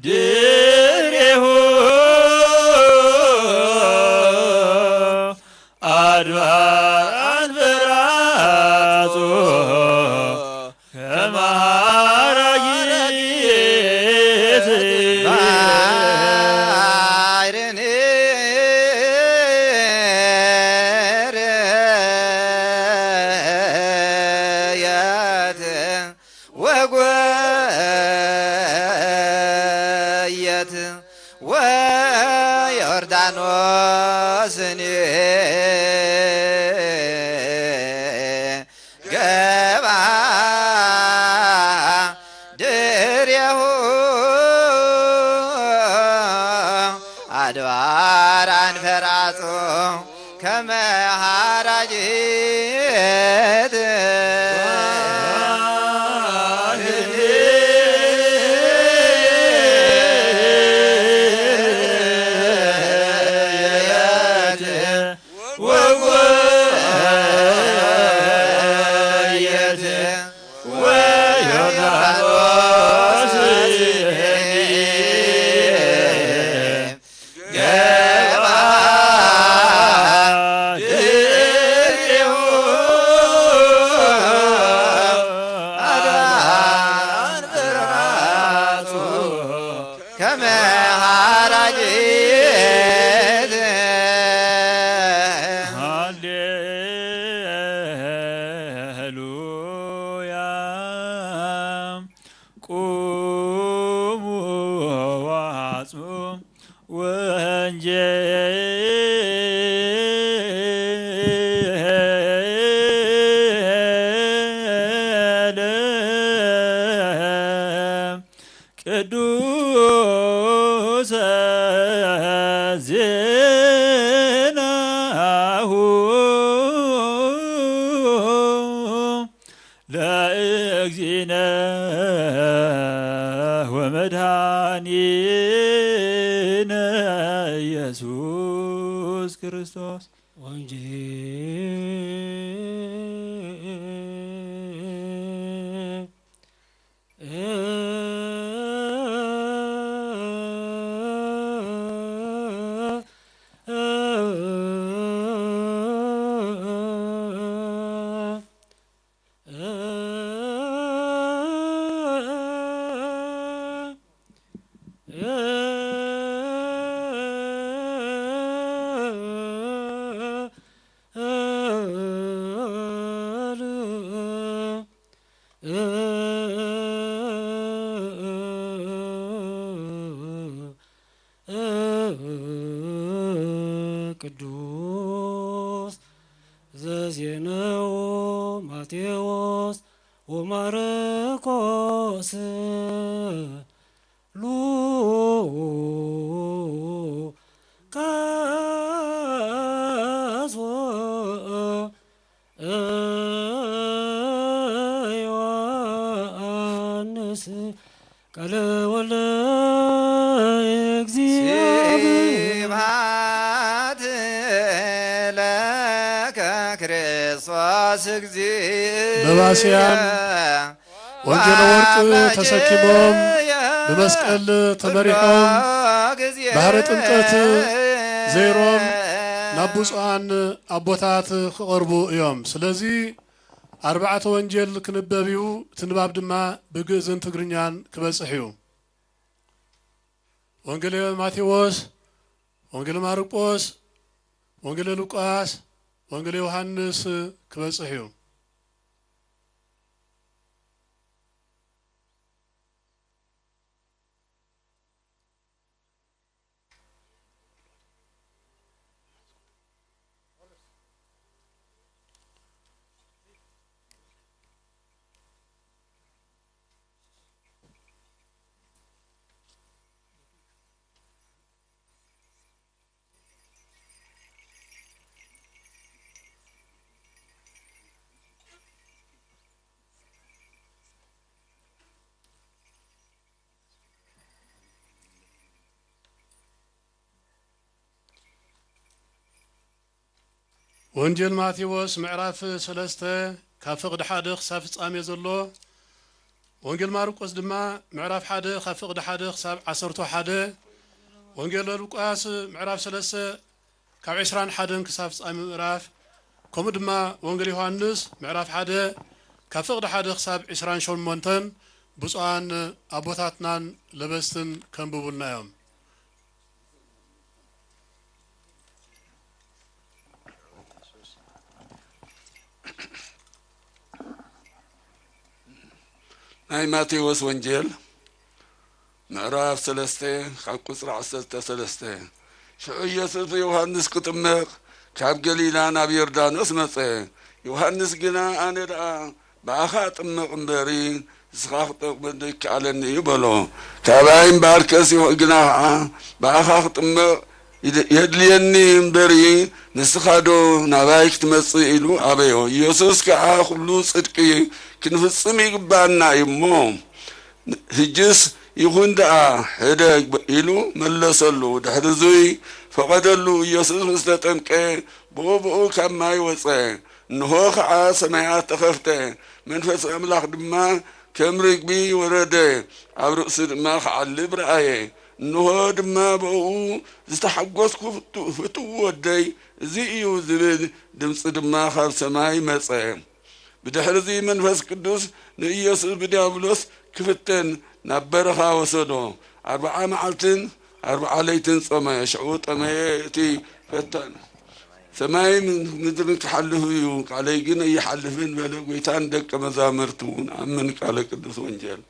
ድሬሁ አድባር አንፈራጹ ከመሃራጂት ባሕርኒ ርየት ወጎየት ወዮርዳኖስኒ ገባ ድሬሁ አድባር አንፈራጹ ከመ ሃራጂት ወጎየት ወዮርዳኖስኒ ገባ ድሬሁ አድባር አንፈራጹ ከመ ሃራጂት ሃሌሉያ ቁሙ ወአጽሙ ወንጀለ ቅዱሰ ዜናሁ ለእግዚእነ ወመድኃኒነ ኢየሱስ ክርስቶስ ቅዱስ ዘዜነው ማቴዎስ ወማርቆስ ሉቃስ ደባስያን ወንጌል ወርቅ ተሰኪሞም በመስቀል ተመሪሖም ባህረ ጥምቀት ዘይሮም ናቡፃን አቦታት ክቀርቡ እዮም ስለዚ أربعة وانجيل كنبابيو تنباب دما بجزن تجرنيان كبسحيو وانجيل ماتيوس وانجيل ماركوس وانجيل لوقاس وانجيل يوحنس كبسحيو وانجيل ماتيوس معراف سلسته كافقد حادق سافت آمي زلو وانجيل ماركوس دما معراف حادق كافقد حادق ساب عصرتو حادق وانجيل لوقاس معراف سلسته كاب عشران حادق كسافت آمي معراف كوم دما وانجيل يوحنس معراف حادق كافقد حادق ساب عشران شون مونتن بصوان أبوتاتنان لبستن كنبوبلنا يوم ناي ماتيوس وانجيل معراف سلسته خاب قصر عسلته سلسته شو يوسف يوحنس كتمق كاب قليلا نبي يردانوس مصي يوحنس قنا أنا رأى بأخا تمق مبارين سخاف بدك على النيبلو كاباين باركس قنا بأخا تمق يدليني مباري نسخادو نبايك تمصيلو أبيو يوسف كأ خلو صدقي كنفصم يقبعنا يموم هجس يخون دعا هداك إلو ملسلو دحرزوي فقدلو يسوس مستتمك بوبو كما يوصي نهو خعا سماعات تخفته منفس أملاح دما كمرق بي ورده عبرقس دما خعالي برأيه نهو دما بو زتحقوسكو فتو ودي زيئيو زبد دمس دما خاب سماعي مصيه بدحرزي منفس قدوس نيسوس بديابلوس كفتن نبرخا وسدو 4 معلتن 4 ليتن صما شعوط اميتي فتن سماي من مدر تحلفو يوك علي جنا يحلفن بلا ويتان دك مزامرتون امنك على قدوس وانجيل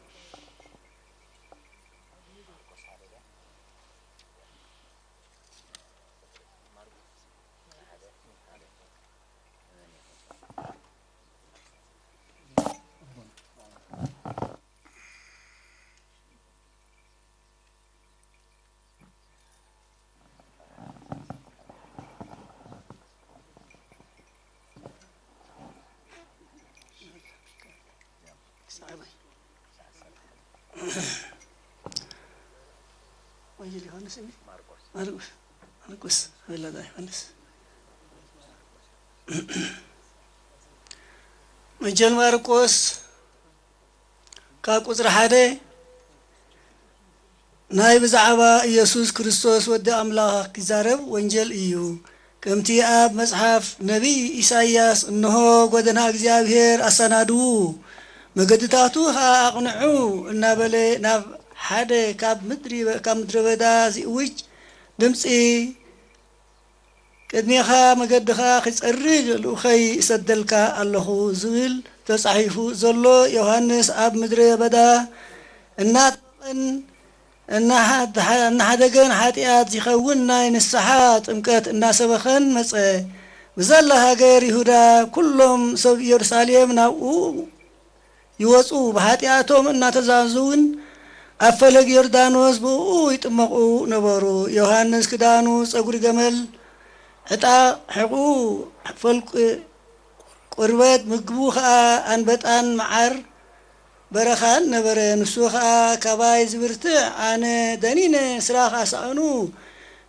وانجيل يوحنس ماركوس ولا ده يوحنس وانجيل ماركوس كاقصر حده ناي بزعبا يسوع كريستوس ود املاك يزارب وانجيل ايو كمتي اب مصحف نبي إساياس انه غدنا እግዚአብሔር አሰናዱ مقدتاتو ها اقنعو النابلي ناب حدا كاب مدري بدا زيوج دمصي قدميخا مقدخا خصرج لوخي سدلكا الله زول تصحيفو زلو يوحنس اب مدري بدا ان حدا كان حاتيات يخون ناي نسحات امكات الناس بخن مصه بزل هاجر يهودا كلهم سب يرساليم ناو يوصو بحاتياتهم ان تزازون أفلق يردانوس بو يتمقو نبرو يوحنس كدانو صغر جمل حتى حقو فلق قربت مقبوخا أنبتان معر برخان نبرن سوخا كباي زبرتع أنا دنين سراخ أسعنو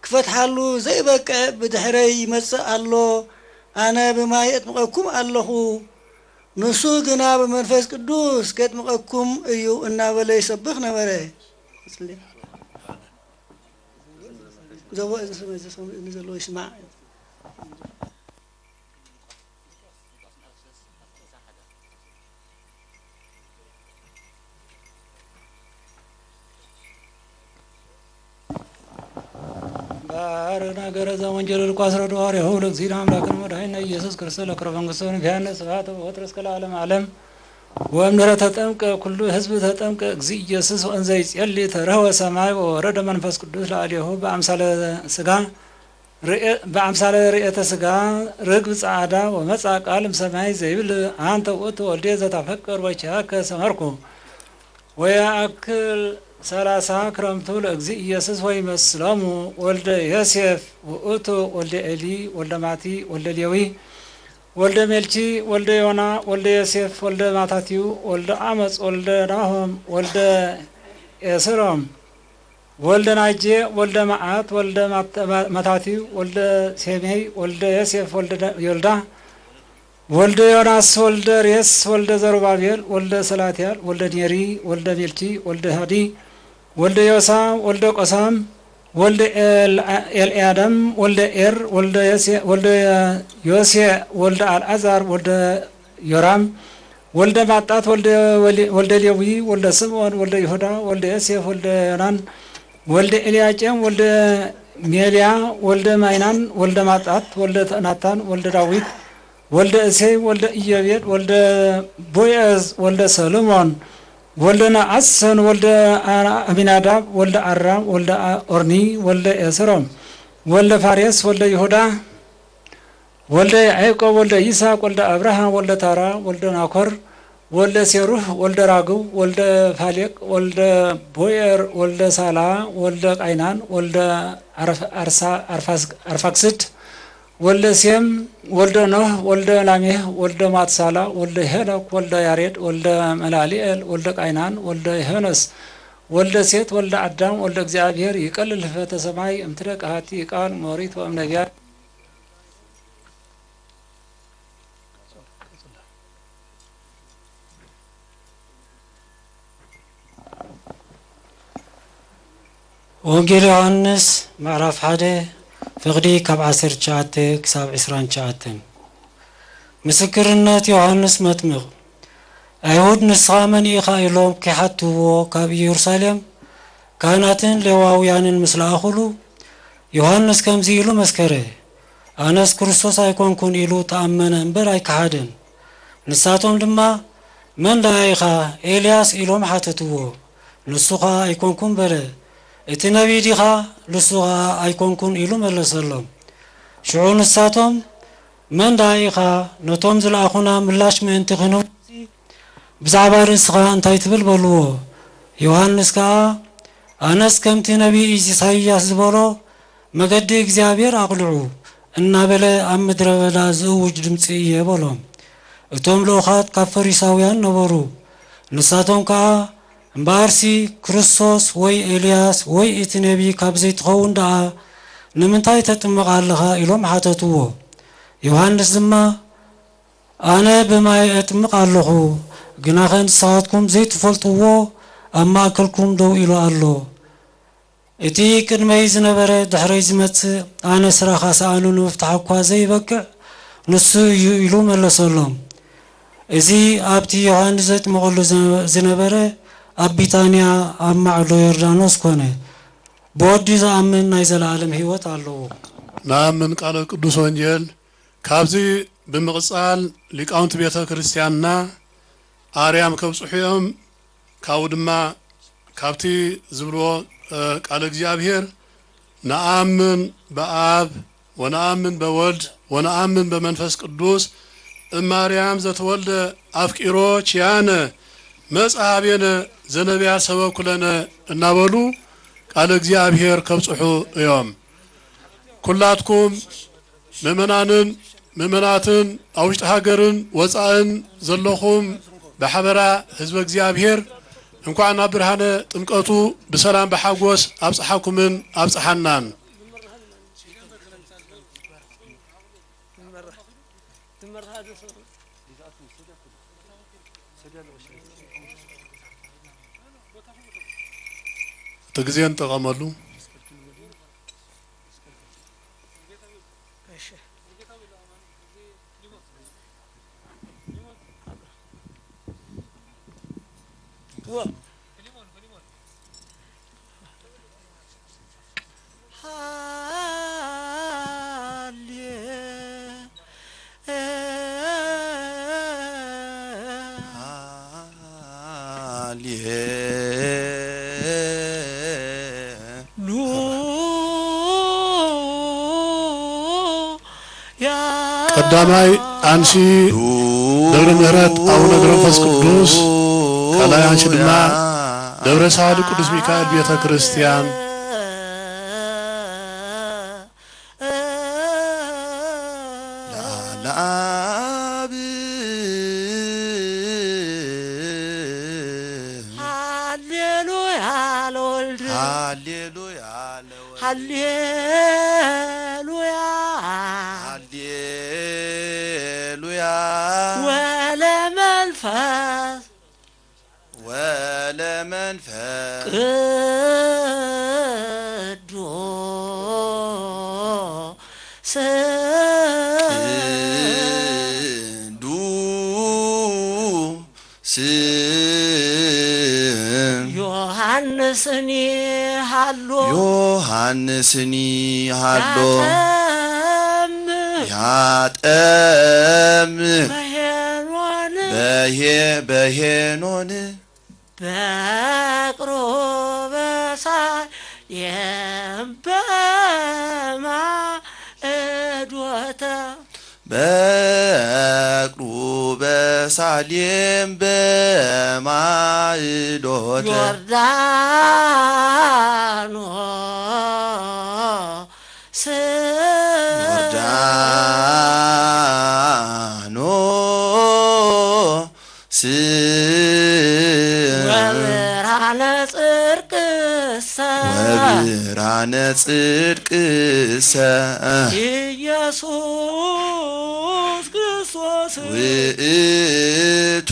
كفت حلو زي بك بدحري مسا الله أنا بما يطمقكم الله نسو جنا بمنفس قدوس كيطمقكم أيو إنا ولا يسبخنا ولا زو يسمع ባረና ገረዛ ወንጀል ልቋስረ ዶር ይሁን እግዚአብሔር አምላክን መድኃኒነ ኢየሱስ ክርስቶስ ለክረፈንግሶን ቢያነ ስብሐት ወትረስ ከለዓለም ዓለም ወእምድኅረ ተጠምቀ ኩሉ ሕዝብ ተጠምቀ እግዚእ ኢየሱስ ወእንዘ ይጸልይ ተረወ ሰማይ ወወረደ መንፈስ ቅዱስ ለአሌሁ በአምሳለ ርኤተ ሥጋ ርግብ ጻዕዳ ወመጻ ቃል እምሰማይ ዘይብል አንተ ውእቱ ወልዴ ዘታፈቅር ወኪያከ ሰመርኩ ወያእክል 30 ክረምቱ ለእግዚእ ኢየሱስ ወይመስሎሙ ወልደ ዮሴፍ ውእቱ ወልደ ኤሊ ወልደ ማቲ ወልደ ሌዊ ወልደ ሜልቺ ወልደ ዮና ወልደ ዮሴፍ ወልደ ማታትዩ ወልደ አመፅ ወልደ ናሆም ወልደ ኤስሮም ወልደ ናጄ ወልደ መዓት ወልደ ማታትዩ ወልደ ሴሜይ ወልደ ዮሴፍ ወልደ ዮልዳ ወልደ ዮናስ ወልደ ሬስ ወልደ ዘሩባቤል ወልደ ሰላትያል ወልደ ኔሪ ወልደ ሜልቺ ወልደ ሃዲ ወልደ ዮሳ ወልደ ቆሳም ወልደ ኤልአዳም ወልደ ኤር ወልደ ዮሴ ወልደ አልዓዛር ወልደ ዮራም ወልደ ማጣት ወልደ ሌዊ ወልደ ስምዖን ወልደ ይሁዳ ወልደ ዮሴፍ ወልደ ዮናን ወልደ ኤልያቄም ወልደ ሜልያ ወልደ ማይናን ወልደ ማጣት ወልደ ናታን ወልደ ዳዊት ወልደ እሴይ ወልደ ኢዮቤድ ወልደ ቦዔዝ ወልደ ሰሎሞን ወልደ ነአሶን ወልደ አሚናዳብ ወልደ አራም ወልደ ኦርኒ ወልደ ኤስሮም ወልደ ፋሬስ ወልደ ይሁዳ ወልደ ያዕቆብ ወልደ ይስሐቅ ወልደ አብርሃም ወልደ ታራ ወልደ ናኮር ወልደ ሴሩህ ወልደ ራግው ወልደ ፋሌቅ ወልደ ቦዔር ወልደ ሳላ ወልደ ቃይናን ወልደ አርፋክስድ ወልደ ሴም ወልደ ኖህ ወልደ ላሜህ ወልደ ማትሳላ ወልደ ሄኖክ ወልደ ያሬድ ወልደ መላሊኤል ወልደ ቃይናን ወልደ ሄኖስ ወልደ ሴት ወልደ አዳም ወልደ እግዚአብሔር ይቀልል ፍኖተ ሰማይ እምትደቅ ሀቲ ቃል ሞሪት ወእምነቢያት ወንጌል ዮሐንስ ምዕራፍ 1 ፍቅዲ ካብ 19 ክሳብ 29 ምስክርነት ዮሐንስ መጥምቅ አይሁድ ንስኻ መን ኢኻ ኢሎም ከሓትዎ ካብ ኢየሩሳሌም ካህናትን ሌዋውያንን ምስ ለኣኹሉ ዮሐንስ ከምዚ ኢሉ መስከረ ኣነስ ክርስቶስ ኣይኮንኩን ኢሉ ተኣመነ እምበር ኣይከሓደን ንሳቶም ድማ መን ዳ ኢኻ ኤልያስ ኢሎም ሓተትዎ ንሱኻ ኣይኮንኩን በለ እቲ ነቢይ ዲኻ ንሱኻ ኣይኮንኩን ኢሉ መለሰሎም ሽዑ ንሳቶም መን ዳ ኢኻ ነቶም ዝለኣኹና ምላሽ ምእንቲ ኮይኖም ብዛዕባ ርእስኻ እንታይ ትብል በልዎ ዮሐንስ ከዓ ኣነስ ከምቲ ነቢይ ኢሳይያስ ዝበሎ መገዲ እግዚኣብሔር ኣቕልዑ እናበለ ኣብ ምድረ በዳ ዝእውጅ ድምፂ እየ በሎም እቶም ልኡኻት ካብ ፈሪሳውያን ነበሩ ንሳቶም ከዓ እምበኣርሲ ክርስቶስ ወይ ኤልያስ ወይ እቲ ነቢይ ካብ ዘይትኸውን ደኣ ንምንታይ ተጥምቕ ኣለኻ ኢሎም ሓተትዎ ዮሐንስ ድማ ኣነ ብማይ ኣጥምቕ ኣለኹ ግና ኸ ንስኻትኩም ዘይትፈልጥዎ ኣብ ማእከልኩም ደው ኢሉ ኣሎ እቲ ቅድመይ ዝነበረ ድሕረይ ዝመጽእ ኣነ ስራኻ ሰኣኑ ንምፍታሕ እኳ ዘይበቅዕ ንሱ እዩ ኢሉ መለሰሎም እዚ ኣብቲ ዮሐንስ ዘጥምቐሉ ዝነበረ ኣብ ቢታንያ ኣብ ማዕዶ ዮርዳኖስ ኮነ ብወዲ ዝኣምን ናይ ዘለዓለም ህይወት ኣለዎ ንኣምን ቃለ ቅዱስ ወንጌል ካብዚ ብምቕጻል ሊቃውንቲ ቤተ ክርስቲያንና ኣርያም ከብጽሑ እዮም ካብኡ ድማ ካብቲ ዝብልዎ ቃለ እግዚአብሔር ነአምን በአብ ወነአምን በወልድ ወነአምን በመንፈስ ቅዱስ እማርያም ዘተወልደ አፍቂሮ ቺያነ መጽሐቤነ ዘነቢያ ሰበኩለነ እናበሉ ቃለ እግዚአብሔር ከብጽሑ እዮም ኩላትኩም ምእመናንን ምእመናትን አውሽጥ ሀገርን ወፃእን ዘለኹም በሐበራ ህዝበ እግዚአብሔር እንኳን ብርሃነ ጥምቀቱ በሰላም በሐጎስ አብጽሐኩምን አብጽሐናን تجزين تغملو قدامي أنسي دبر مهرات أو نجر فس قدوس كلا أنسي دما دبر سعد قدوس ميكائيل بيتا كريستيان ولا منفذ قدوس يوحنسني هالو ياتم بهنون بقرب سال ينبما ادوتا بقرب سالم بما ادوتا وبرهان صدق ኢየሱስ ክርስቶስ ውእቱ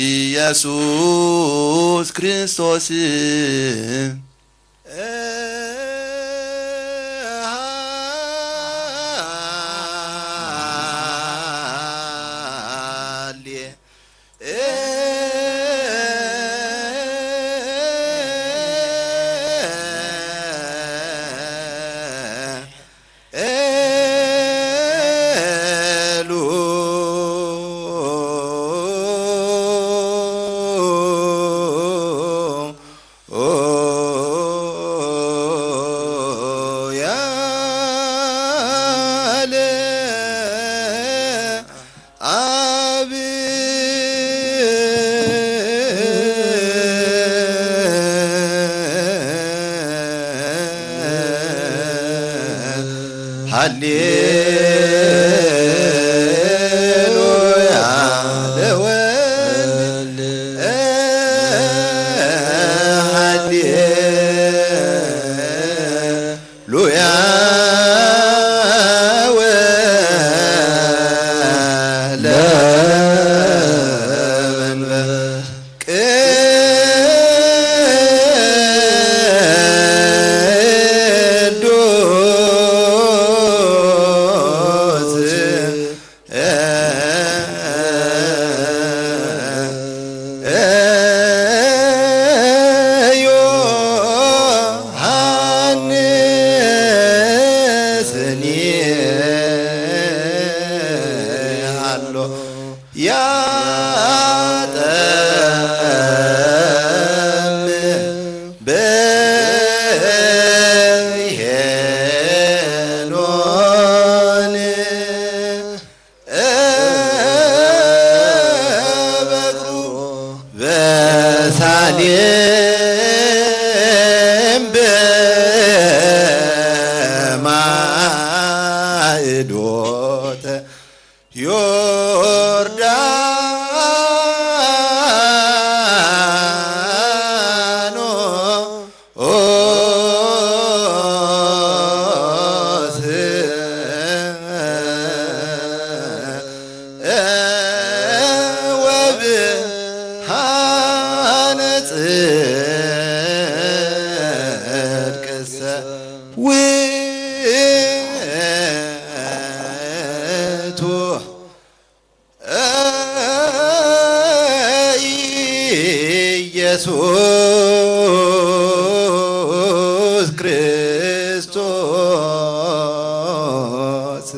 ኢየሱስ ክርስቶስ ውእቱ ኢየሱስ ክርስቶስ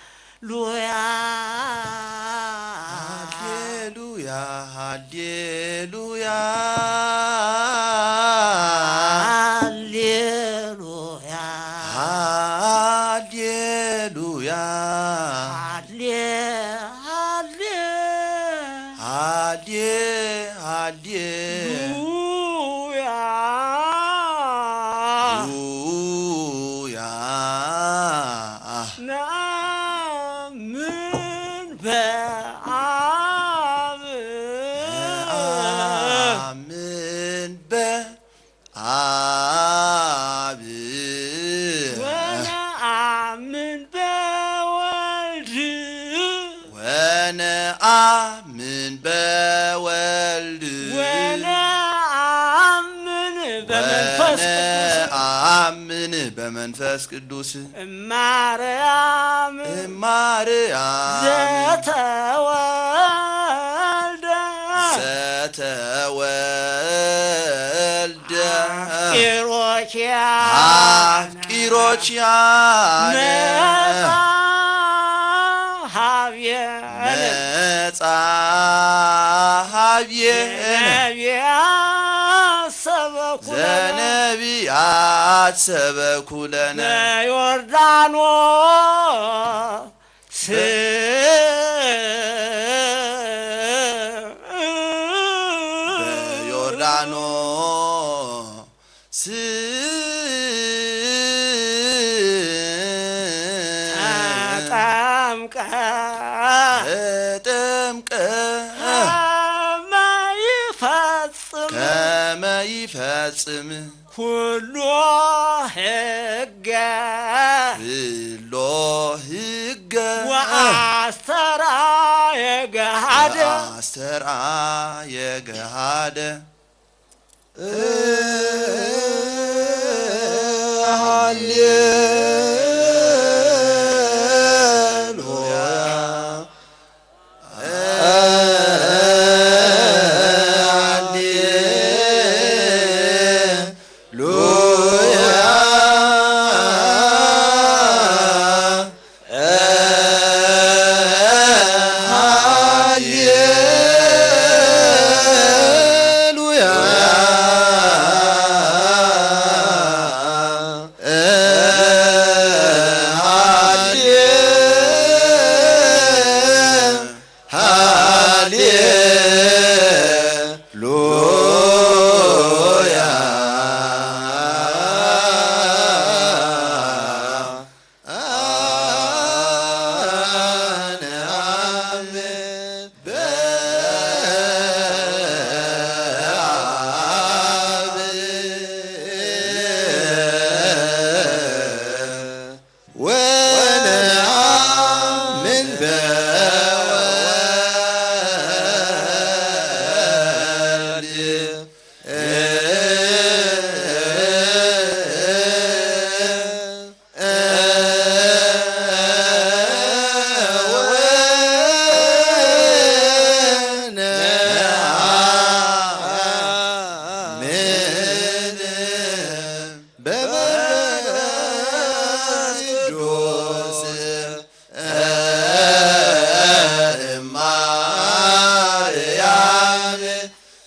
ሃሌሉያ ሃሌሉያ ሃሌሉያ ሃሌሉያ ሃሌሉያ ናምን በአብ አምን በአብ ወነአምን በወልድ ወነአምን በወልድ ወነአምን በመንፈስ ቅዱስ ወነአምን በመንፈስ ቅዱስ እማርያም ማርያም ዘተወልደ ዘተወልደ ቂሮኪያነ ቂሮኪያነ መጽሐብየነ መጽሐብየነ ነቢያት ሰበኩለነ ዘነቢያት ሰበኩለነ በዮርዳኖስ በዮርዳኖስ ተጠምቀ ተጠምቀ ከመ ይፈጽም ኩሎ ሕገ ኩሎ ሕገ ወአስተርአየ ገሃደ አስተርአየ ገሃደ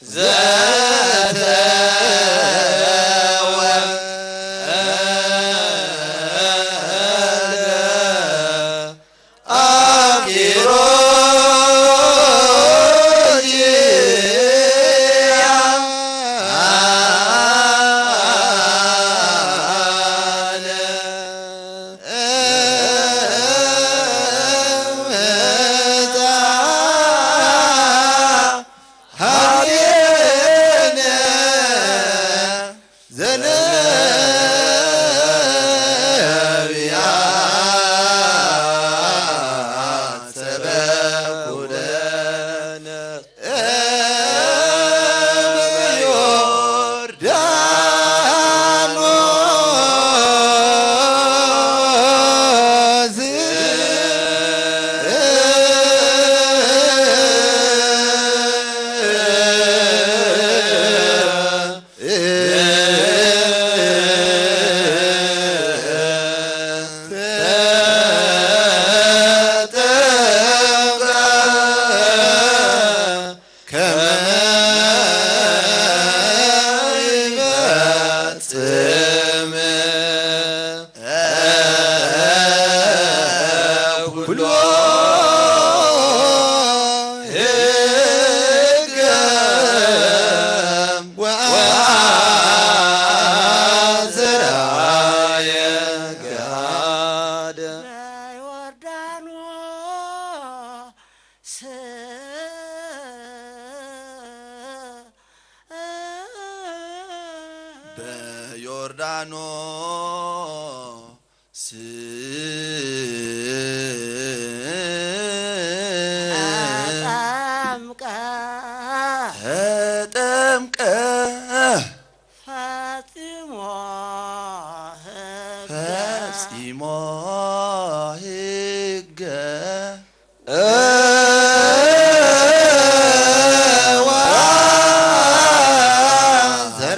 ዘተ በዮርዳኖስ ተጠምቀ ፈጺሞ ሕገ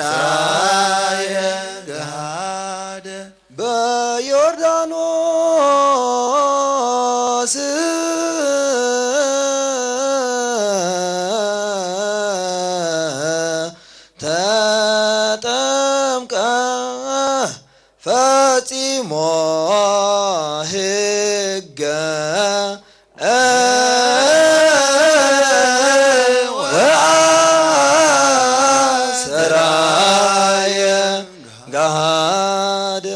ዘራየ ገሃደ በዮርዳኖስ ተጠምቀ ፈጺሞ ሕገ ወአሰራየ ገሃደ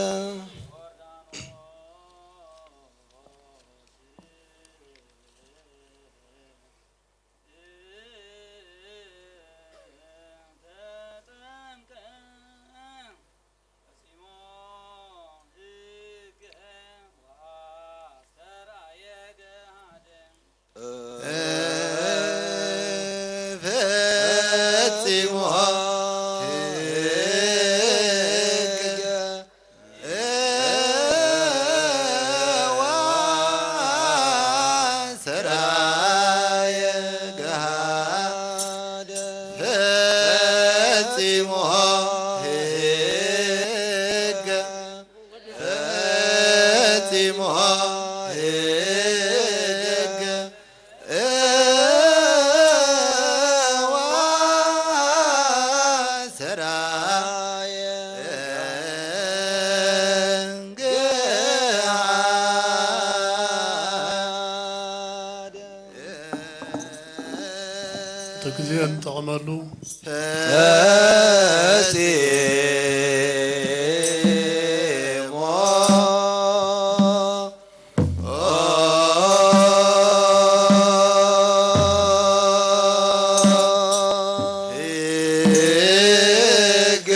ፈጺሞ ወአሰራየ ገሃደ ፈጺሞ ሕገ ፈጺሞ ሕገ ወአሰራየ ገሃደ ጊዜ እንጠቅመሉ ፈጺሞ ሕገ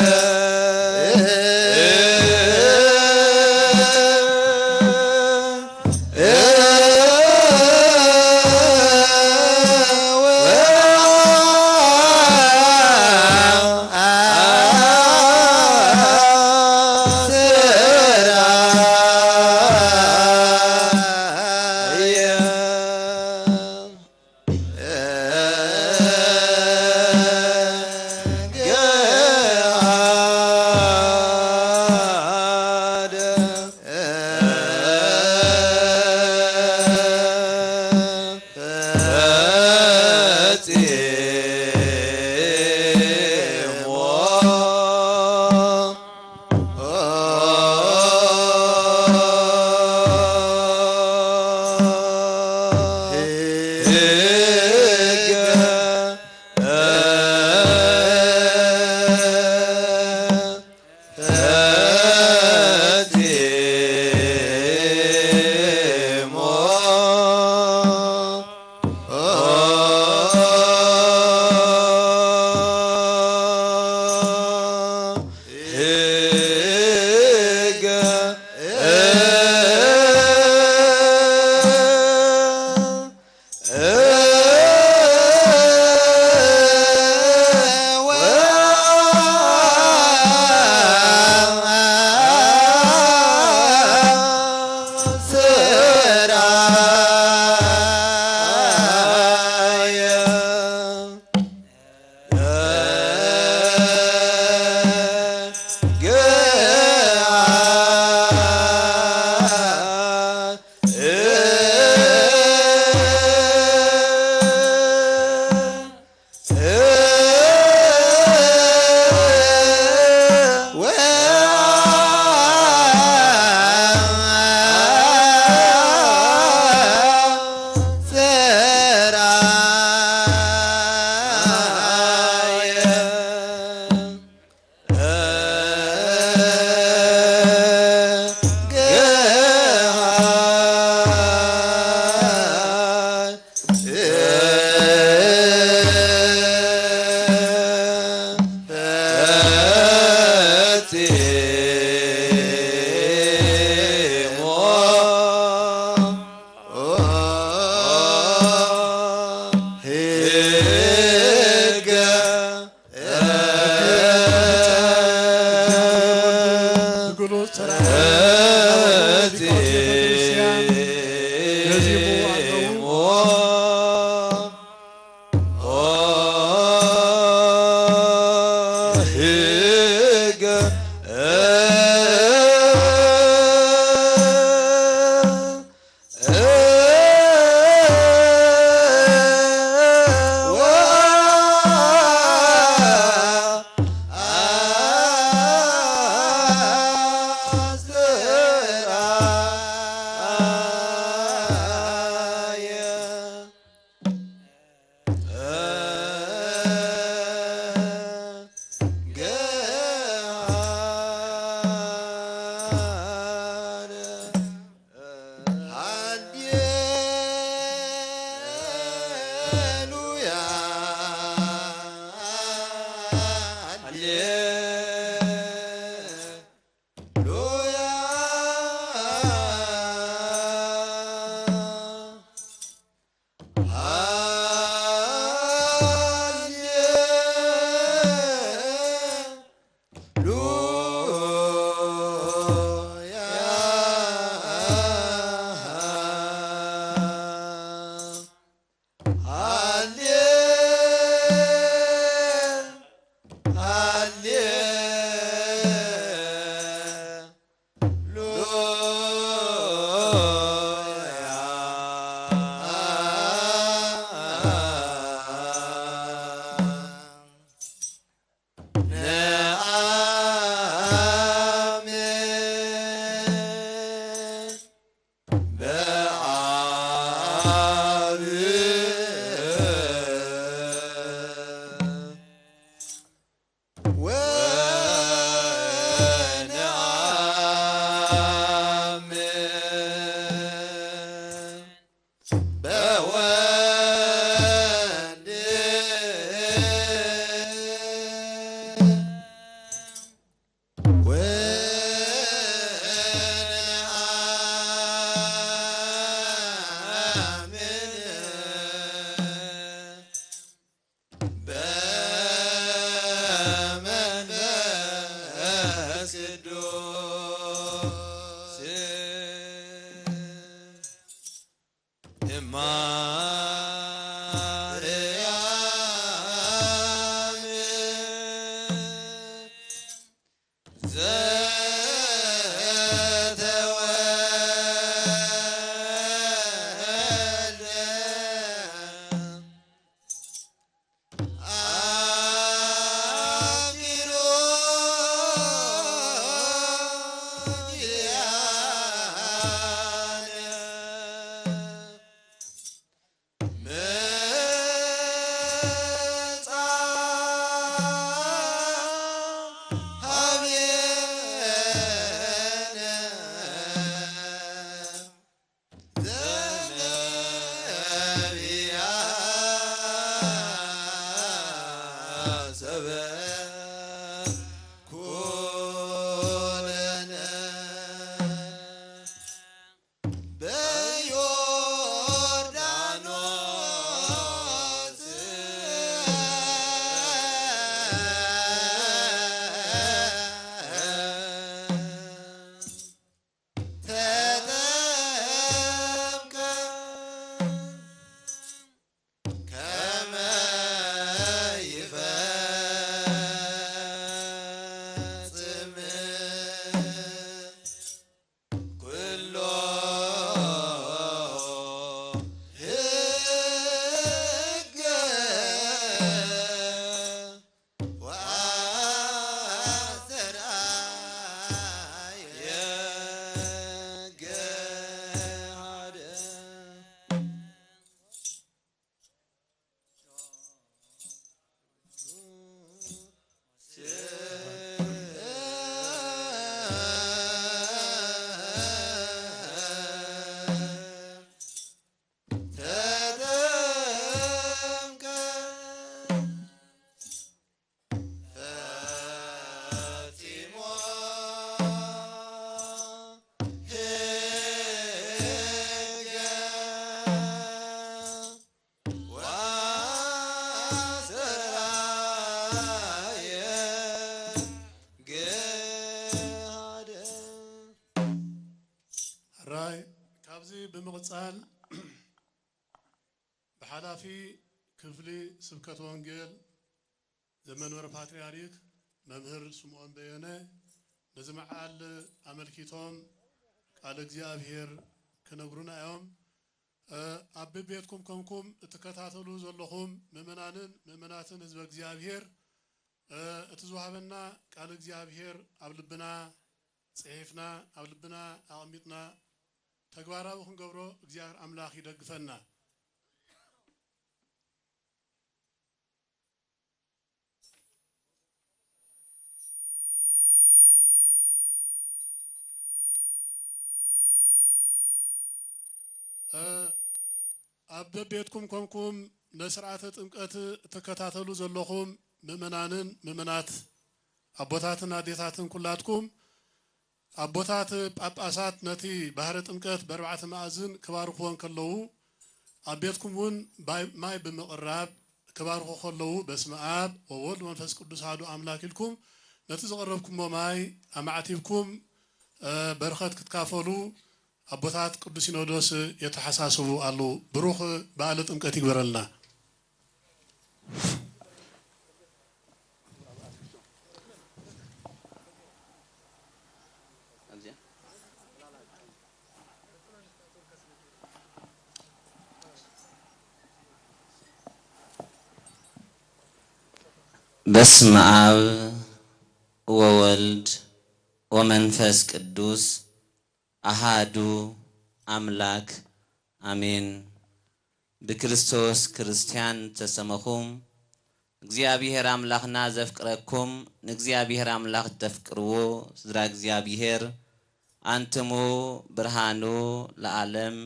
ዶክተር ሊቃውንት ቤተክርስቲያን ገዚሙ አለው። قصال بحلافي كفلي سبكة وانجيل زمن ور باترياريك ممهر سمعون بيانه نزمع على عملكيتهم على እግዚአብሔር كنغرونا يوم أب بيتكم كمكم تكتاتلو زلهم ممناتن حزب እግዚአብሔር اتزوهبنا قال እግዚአብሔር أبلبنا صحيفنا أبلبنا أقميتنا تقوارا وخن قبرو እግዚአብሔር أملاخ يدقفنا أب بيتكم كمكم نسرعة تمكت تكتاتلو زلهم ممنات أبوتاتنا ديتاتن كلاتكم أبوتات أباسات نتي بحرة تمكت بربعة مأذن كبارخوان كلو أبيتكم ون ماي بمقرب كبارخو خلو باسم آب وولد ومنفس قدس هادو أملاك لكم نتي زغربكم وماي أمعاتيبكم برخات كتكافلو أبوتات قدس سينودوس يتحساسوا قالوا بروخ بعلة تمكت يقبرلنا بسم آب وولد ومنفس قدوس أحدو أملاك آمين بكريستوس كريستيان تسمخوم እግዚአብሔር አምላክና ዘፍቅረኩም እግዚአብሔር አምላክ ተፍቅርዎ ዝራ እግዚአብሔር አንተሙ ብርሃኑ ለዓለም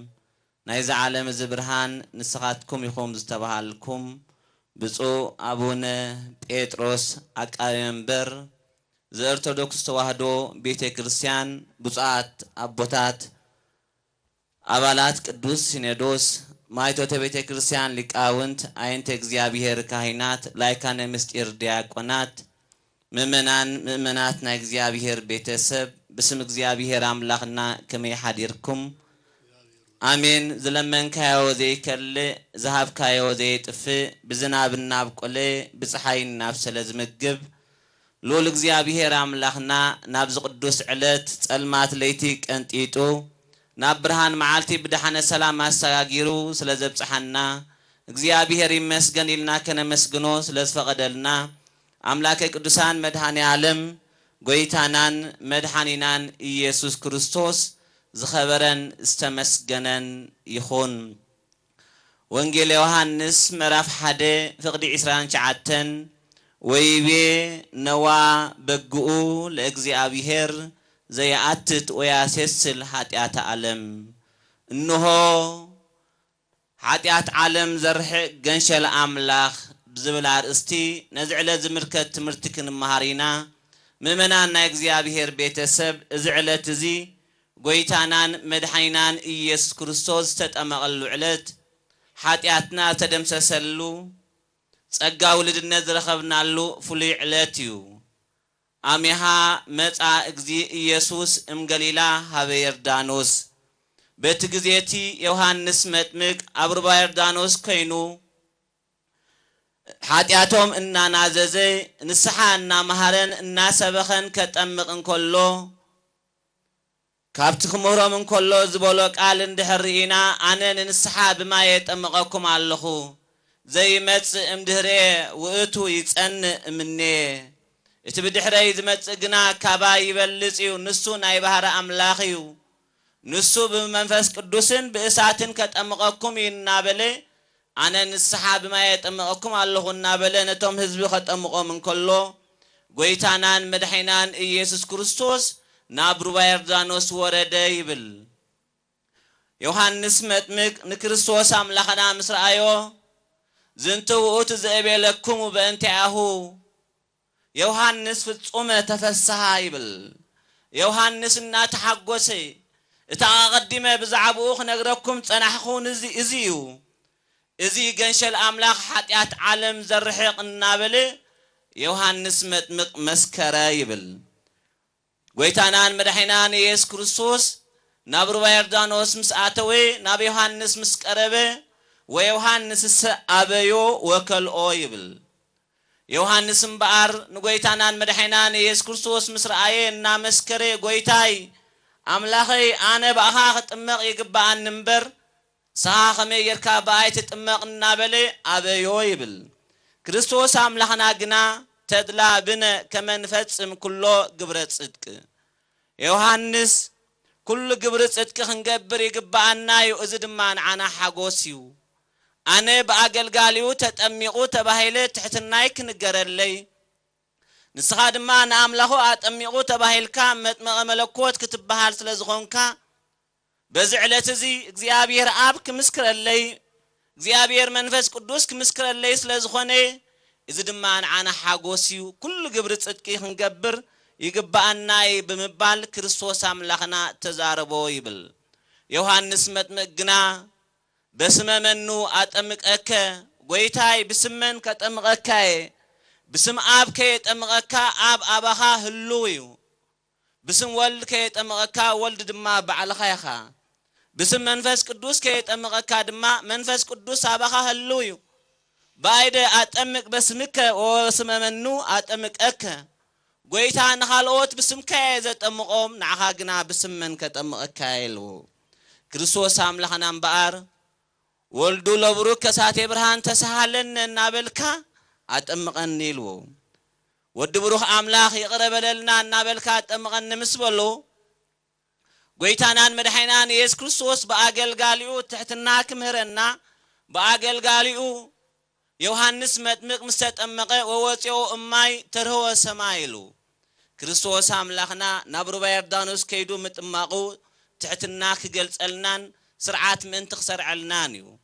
ናይዛ ዓለም ዝብርሃን ንስኻትኩም ይኹም ዝተባሃልኩም ብፁዕ አቡነ ጴጥሮስ አቃቤ መንበር ዘኦርቶዶክስ ተዋህዶ ቤተ ክርስቲያን ብፁዓት አቦታት አባላት ቅዱስ ሲኖዶስ ማይቶተ ቤተ ክርስቲያን ሊቃውንት አይንተ እግዚአብሔር ካህናት ላይካነ ምስጢር ዲያቆናት ምእመናት ናይ እግዚአብሔር ቤተሰብ بسم እግዚአብሔር አምላክና ከመይ ሓዲርኩም አሜን ዝለመንካዮ ዘይከል ዝሃብካዮ ዘይጥፍ ብዝናብና ብቆለ ብፀሓይና ብሰለ ዝምግብ ሎል እግዚአብሔር አምላክና ናብ ዝቅዱስ ዕለት ጸልማት ለይቲ ቀንጢጡ ናብ ብርሃን መዓልቲ ብድሓነ ሰላም አሰጋጊሩ ስለዘብጽሐና እግዚአብሔር ይመስገን ኢልና ከነመስግኖ ስለዝፈቀደልና አምላከ ቅዱሳን መድኃኔ ዓለም ጎይታናን መድኃኒናን ኢየሱስ ክርስቶስ ዝኸበረን ዝተመስገነን ይኹን ወንጌል ዮሐንስ ምዕራፍ 1 ፍቅዲ 29 ወይቤ ነዋ በግኡ ለእግዚአብሔር ዘያአትት ወያሴስል ኃጢአት ዓለም እንሆ ኃጢአት ዓለም ዘርሕቅ ገንሸል አምላኽ ብዝብል አርእስቲ ነዚ ዕለት ዝምልከት ትምህርቲ ክንመሃሪና ምእመናን ናይ እግዚአብሔር ቤተሰብ እዚ ዕለት እዚ ጎይታናን መድኃኒናን ኢየሱስ ክርስቶስ ተጠመቐሉ ዕለት ኃጢአትና ተደምሰሰሉ ጸጋ ውልድነት ዝረኸብናሉ ፍሉይ ዕለት እዩ አሜሃ መጻ እግዚ ኢየሱስ እምገሊላ ሃበ ዮርዳኖስ በቲ ግዜቲ ዮሐንስ መጥምቅ ኣብ ሩባ ዮርዳኖስ ኮይኑ ኃጢአቶም እናናዘዘ ንስሓ እናመሃረን እናሰበኸን ከጠምቕ እንከሎ ካብቲ ክምህሮም እንከሎ ዝበሎ ቃል እንድሕሪኢና ኣነ ንስሓ ብማይ የጠምቐኩም ኣለኹ ዘይመጽእ እምድህሬ ውእቱ ይጸንእ እምኔ እቲ ብድሕረይ ዝመጽእ ግና ካባ ይበልጽ እዩ ንሱ ናይ ባህሪ ኣምላኽ እዩ ንሱ ብመንፈስ ቅዱስን ብእሳትን ከጠምቐኩም እናበለ ኣነ ንስሓ ብማይ የጠምቐኩም ኣለኹ እናበለ ነቶም ህዝቢ ከጠምቖም እንከሎ ጎይታናን መድኃኒናን ኢየሱስ ክርስቶስ ናብ ሩባ ዮርዳኖስ ወረደ ይብል ዮሐንስ መጥምቅ ንክርስቶስ ኣምላኽና ምስ ረአዮ ዝንቱ ውእቱ ዘእቤለኩም በእንቲአሁ ዮሐንስ ፍጹመ ተፈስሐ ይብል ዮሐንስ እናተሓጎሰ እታ ቀዲመ ብዛዕባኡ ክነግረኩም ጸናሕኹን እዚ እዩ እዚ ገንሸል አምላኽ ኃጢአት ዓለም ዘርሕቅ እናበለ ዮሐንስ መጥምቅ መስከረ ይብል ጎይታናን መድኃኒናን ኢየሱስ ክርስቶስ ናብ ሩባ ዮርዳኖስ ምስ ኣተወ ናብ ዮሐንስ ምስ ቀረበ ወዮሐንስ አበዮ ወከልኦ ይብል ዮሐንስ እምበኣር ንጎይታናን መድኃኒናን ኢየሱስ ክርስቶስ ምስ ረአየ እና መስከረ ጎይታይ አምላኸይ አነ ባኻ ክጥመቕ ይግባአን እምበር ስኻ ከመይ ጌርካ በኣይ ትጥመቕ እናበለ አበዮ ይብል ክርስቶስ አምላኽና ግና ተድላ ብነ ከመንፈጽም ኩሎ ግብረ ጽድቅ ዮሐንስ ኩሉ ግብረ ጽድቅ ክንገብር ይግባአና እዩ እዚ ድማ ንዓና ሓጎስ እዩ አነ በአገልጋሊው ተጠሚቁ ተባሂለ ትሕትናይ ክንገረለይ ንስኻ ድማ ንአምላኹ አጠሚቁ ተባሂልካ መጥመቐ መለኮት ክትበሃል ስለዝኾንካ በዚ ዕለት እዚ እግዚአብሔር አብ ክምስክረለይ እግዚአብሔር መንፈስ ቅዱስ ክምስክረለይ ስለዝኾነ እዚ ድማ ንዓና ሓጎስ እዩ ኩሉ ግብሪ ጽድቂ ክንገብር ይግባአና ብምባል ክርስቶስ አምላኽና ተዛረቦ ይብል ዮሐንስ መጥምቅ ግና በስመ መኑ አጠምቀከ ጎይታይ ብስመን ከጠምቀከ بسم آب كي تمغكا آب آبها هلويو بسم ولد كي تمغكا ولد دما بعلخيخا بسم منفس قدوس كي تمغكا دما منفس قدوس آبها هلويو بايد أتمك بسمك وسم منو أتمك أكا قويتا نخالوت بسم كي زت أمقوم نعخاقنا بسم من كتمغكا يلو كريستوس عملخنا مبار ولدو لبروك كساتي برهان تسهلن نابلكا أتمقن نيلو ودبروح أملاخ يقرب لنا نابلكا أتمقن مسبلو قويتانان مدحينان يس كريستوس بأقل قاليو تحت الناك مهرنا بأقل قاليو يوحنس مدمق مستأمقه ووتيو أماي ترهو سمايلو كريستوس أملاخنا نبرو بيردانوس كيدو متمقو تحت الناك قلت ألنان سرعات من تخسر علنانيو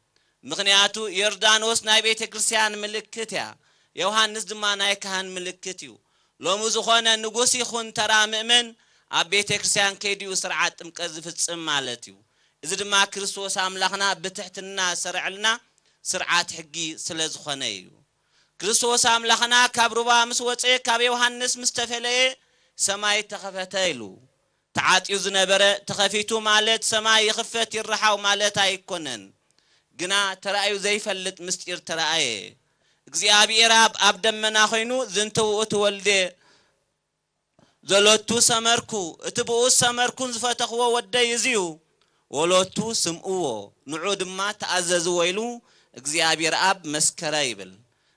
مغنياتو يردانوس ناي بيت كريستيان ملكتيا يوحنس دما ناي كهان ملكتيو لو مزخونا نغوسي خون ترى مؤمن اب بيت كريستيان كيديو سرعات مقز فصم مالتيو اذا دما كريستوس املاخنا بتحتنا سرعلنا سرعات حقي سلازخونيو كريستوس املاخنا كابروبا مسوصي كاب يوحنس مستفلي سماي تخفتيلو تعاطيو زنبره تخفيتو مالت سماي يخفت يرحاو مالت ايكونن ግና ተራእዩ ዘይፈልጥ ምስጢር ተራእየ እግዚአብሔር አብ ደመና ኮይኑ ዝንተው እትወልደ ዘሎቱ ሰመርኩ እትብኡ ሰመርኩን ዝፈተኽዎ ወደይ እዚዩ ወሎቱ ስምኡዎ ንዑ ድማ ተአዘዝ ወይሉ እግዚአብሔር አብ መስከረ ይብል